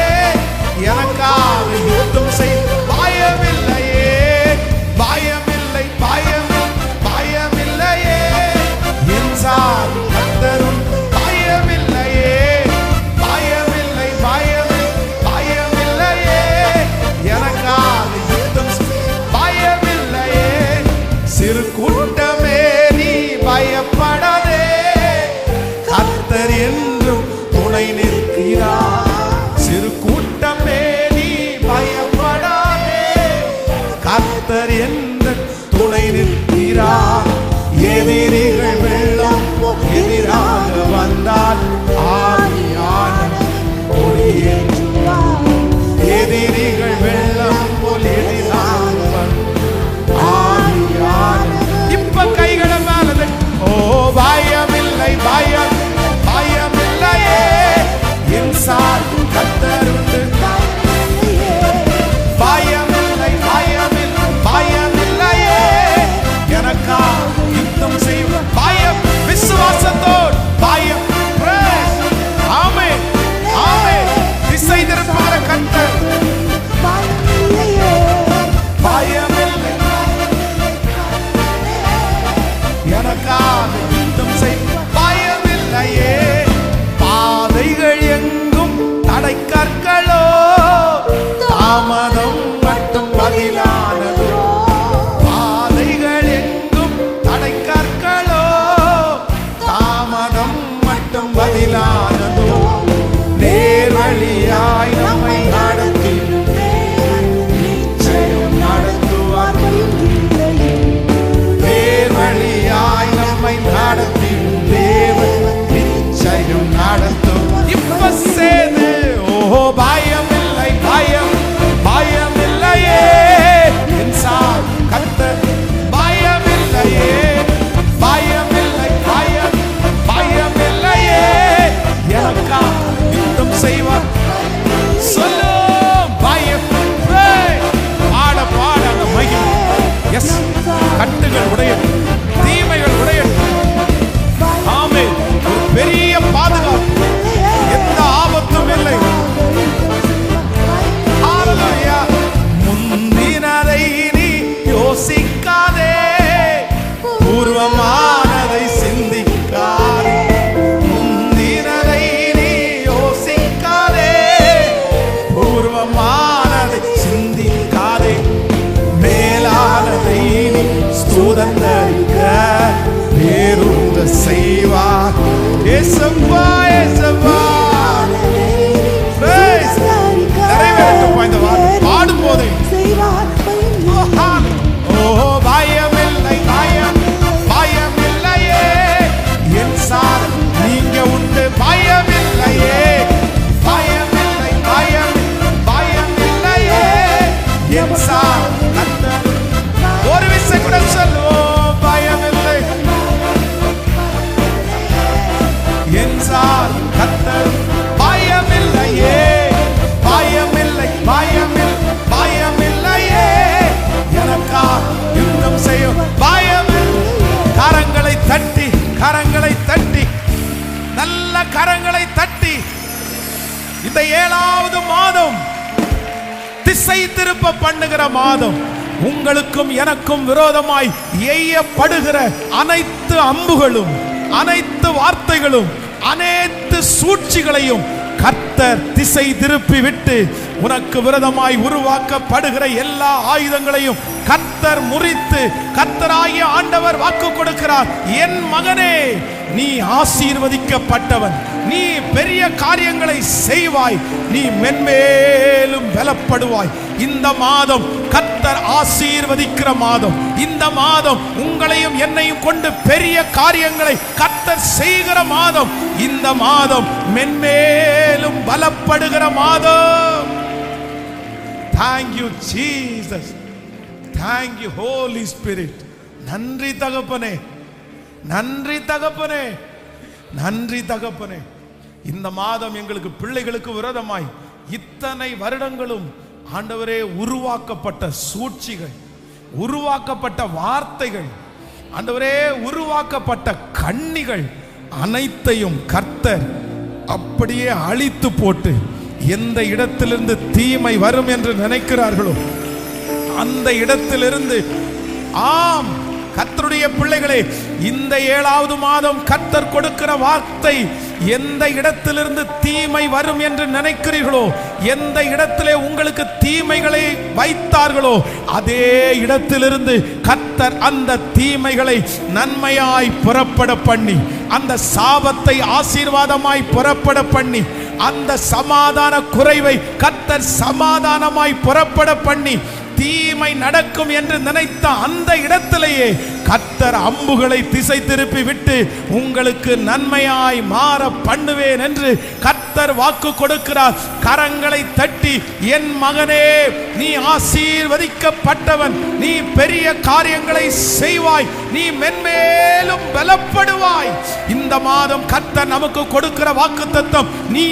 பாடுகள் உடையட்டும், தீமைகள் உடையட்டும். ஆமென். ஒரு பெரிய பாதுகாப்பு, எந்த ஆபத்தும் இல்லை. ஹalleluya. முந்தினதை நீ யோசிக்காதே, பூர்வமானதை சிந்திக்காதே. முந்தினதை நீ யோசிக்காதே, பூர்வமானதை சிந்திக்காதே. மேலானதை நீ ஸ்தோத்திரிக்க வேறொன்று செய்வார். இயேசுவா, இயேசுவா. Praise. நிறைவேறட்டும் இந்த வார்த்தை பாடும்போதே. ஓ பயமில்லை, பயமில்லையே, என் சார் நீங்க உண்டு. பயமில்லையே, பயமில்லை, பயமில்லையே, என் சார் கர்த்தர். ஒரு விசை கூட சொல்லுவோம், பயமில்லை, என் சார் கர்த்தர். பயமில்லையே, பயமில்லை, பயமில்லையே, எனக்கா யுத்தம் செய்யும். பயமில்லை. கரங்களை தட்டி, கரங்களை தட்டி, நல்ல கரங்களை தட்டி, இந்த 7வது மாதம் திசை திருப்ப பண்ணுகிற மாதம். உங்களுக்கும் எனக்கும் விரோதமாய் எய்யப்படுகிற அனைத்து அம்புகளும், அனைத்து வார்த்தைகளும், அனைத்து சூழ்ச்சிகளையும் கர்த்தர் திசை திருப்பி விட்டு உனக்கு விரோதமாய் உருவாக்கப்படுகிற எல்லா ஆயுதங்களையும் கர்த்தர் முறித்து, கர்த்தராகிய ஆண்டவர் வாக்கு கொடுக்கிறார். என் மகனே, நீ ஆசீர்வதிக்கப்பட்டவன், நீ பெரிய காரியங்களை செய்வாய், நீ மென்மேலும் பலப்படுவாய். இந்த மாதம் கர்த்தர் ஆசீர்வதிக்கிற மாதம். இந்த மாதம் உங்களையும் என்னையும் கொண்டு பெரிய காரியங்களை கர்த்தர் செய்கிற மாதம். இந்த மாதம் மென்மேலும் பலப்படுகிற மாதம். Thank you Jesus. Thank you Holy Spirit. நன்றி தகப்பனே, நன்றி தகப்பனே, நன்றி தகப்பனே. இந்த மாதம் எங்களுக்கு பிள்ளைகளுக்கு விரோதமாய் இத்தனை வருடங்களும் ஆண்டவரே உருவாக்கப்பட்ட சூழ்ச்சிகள், உருவாக்கப்பட்ட வார்த்தைகள், ஆண்டவரே உருவாக்கப்பட்ட கண்ணிகள் அனைத்தையும் கர்த்தர் அப்படியே அழித்து போட்டு, எந்த இடத்திலிருந்து தீமை வரும் என்று நினைக்கிறார்களோ அந்த இடத்திலிருந்து, ஆம் கர்த்தருடைய பிள்ளைகளே, இந்த 7வது மாதம் கர்த்தர் கொடுக்கிற வார்த்தை, எந்த இடத்திலிருந்து தீமை வரும் என்று நினைக்கிறீர்களோ, எந்த இடத்திலே உங்களுக்கு தீமைகளை வைத்தார்களோ அதே இடத்திலிருந்து கர்த்தர் அந்த தீமைகளை நன்மையாய் புறப்பட பண்ணி, அந்த சாபத்தை ஆசீர்வாதமாய் புறப்பட பண்ணி, அந்த சமாதான குறைவை கர்த்தர் சமாதானமாய் புறப்பட பண்ணி, தீமை நடக்கும் என்று நினைத்த அந்த இடத்திலேயே கர்த்தர் அம்புகளை திசை திருப்பி விட்டு உங்களுக்கு நன்மையாய் மாற பண்ணுவேன் என்று கர்த்தர் வாக்கு கொடுக்கிறார். கரங்களை தட்டி, என் மகனே, நீ ஆசீர்வதிக்கப்பட்டவன், நீ பெரிய காரியங்களை செய்வாய், நீ மென்மேலும் பலப்படுவாய். இந்த மாதம் கர்த்தர் நமக்கு கொடுக்கிற வாக்குத்தத்தம், நீ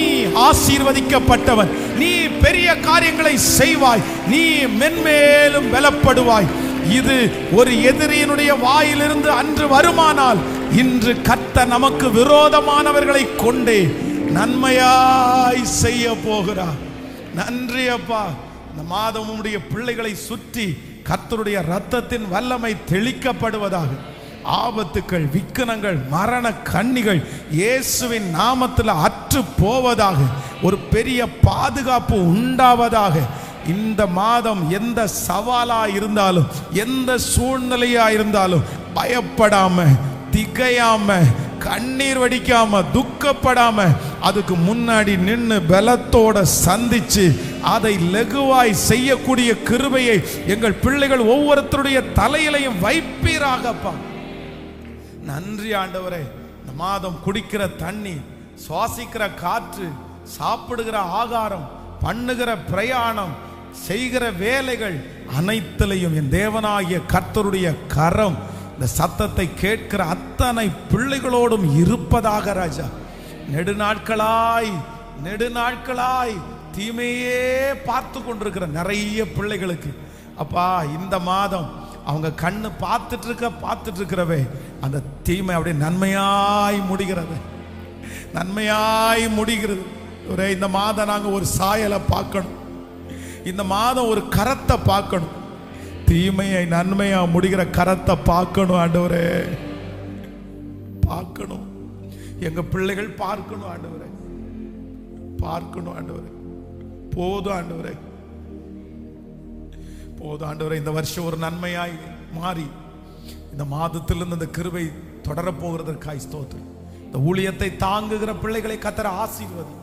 ஆசீர்வதிக்கப்பட்டவன், நீ பெரிய காரியங்களை செய்வாய், நீ மென்மேலும் பலப்படுவாய். இது ஒரு எதிரியினுடைய வாயிலிருந்து அன்று வருமானால், இன்று கர்த்தர் நமக்கு விரோதமானவர்களை கொண்டே நன்மையாய் செய்ய போகிறார். நன்றி அப்பா. இந்த மாதம் உம்முடைய பிள்ளைகளை சுற்றி கர்த்தருடைய இரத்தத்தின் வல்லமை தெளிக்கப்படுவதாக. ஆபத்துக்கள், விக்கனங்கள், மரண கண்ணிகள் இயேசுவின் நாமத்தில் அற்று போவதாக. ஒரு பெரிய பாதுகாப்பு உண்டாவதாக. இந்த மாதம் எந்த சவாலா இருந்தாலும், எந்த சூழ்நிலையா இருந்தாலும் பயப்படாம, திகையாம, கண்ணீர் வடிக்காம, துக்கப்படாம, அதுக்கு முன்னாடி நின்று பலத்தோட சந்திச்சு அதை லகுவாய் செய்யக்கூடிய கிருபையை எங்கள் பிள்ளைகள் ஒவ்வொருத்தருடைய தலையிலையும் வைப்பீராகப்பா. நன்றி ஆண்டவரே. இந்த மாதம் குடிக்கிற தண்ணி, சுவாசிக்கிற காற்று, சாப்பிடுகிற ஆகாரம், பண்ணுகிற பிரயாணம், செய்கிற வேலைகள் அனைத்திலையும் என் தேவனாகிய கர்த்தருடைய கரம் இந்த சத்தத்தை கேட்கிற அத்தனை பிள்ளைகளோடும் இருப்பதாக ராஜா. நெடுநாட்களாய் தீமையே பார்த்து கொண்டிருக்கிற நிறைய பிள்ளைகளுக்கு அப்பா, இந்த மாதம் அவங்க கண்ணு பார்த்துட்டு இருக்கிறவே அந்த தீமை அப்படியே நன்மையாய் முடிகிறது, நன்மையாய் முடிகிறது. ஒரே இந்த மாதம் நாங்க ஒரு சாயலை பார்க்கணும், இந்த மாதம் ஒரு கரத்தை பார்க்கணும், தீமையை நன்மையா முடிகிற கரத்தை பார்க்கணும் ஆண்டவரே, பார்க்கணும். எங்க பிள்ளைகள் பார்க்கணும் ஆண்டவரே, பார்க்கணும் ஆண்டவரே. போதும் ஆண்டவரே, போதும் ஆண்டவரே. இந்த வருஷம் ஒரு நன்மையாய் மாறி இந்த மாதத்திலிருந்து இந்த கிருபை தொடரப்போகிறதற்காய் ஸ்தோத்திரம். இந்த ஊழியத்தை தாங்குகிற பிள்ளைகளை கர்த்தர் ஆசீர்வதி.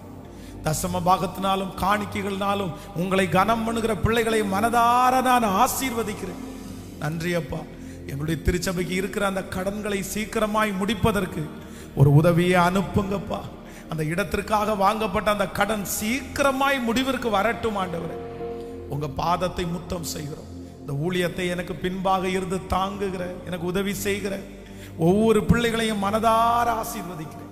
தசம பாகத்தினாலும் காணிக்கைகளினாலும் உங்களை கனம் பண்ணுகிற பிள்ளைகளை மனதார நான் ஆசீர்வதிக்கிறேன். நன்றி அப்பா. எங்களுடைய திருச்சபைக்கு இருக்கிற அந்த கடன்களை சீக்கிரமாய் முடிப்பதற்கு ஒரு உதவியை அனுப்புங்கப்பா. அந்த இடத்திற்காக வாங்கப்பட்ட அந்த கடன் சீக்கிரமாய் முடிவிற்கு வரட்டும் ஆண்டவரே. உங்க பாதத்தை முத்தம் செய்கிறோம். இந்த ஊழியத்தை எனக்கு பின்பாக இருந்து தாங்குகிற, எனக்கு உதவி செய்கிற ஒவ்வொரு பிள்ளைகளையும் மனதார ஆசீர்வதிக்கிறேன்.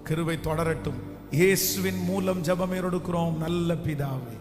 கிருபை தொடரட்டும். இயேசுவின் மூலம் ஜெபம் எடுக்கிறோம் நல்ல பிதாவே.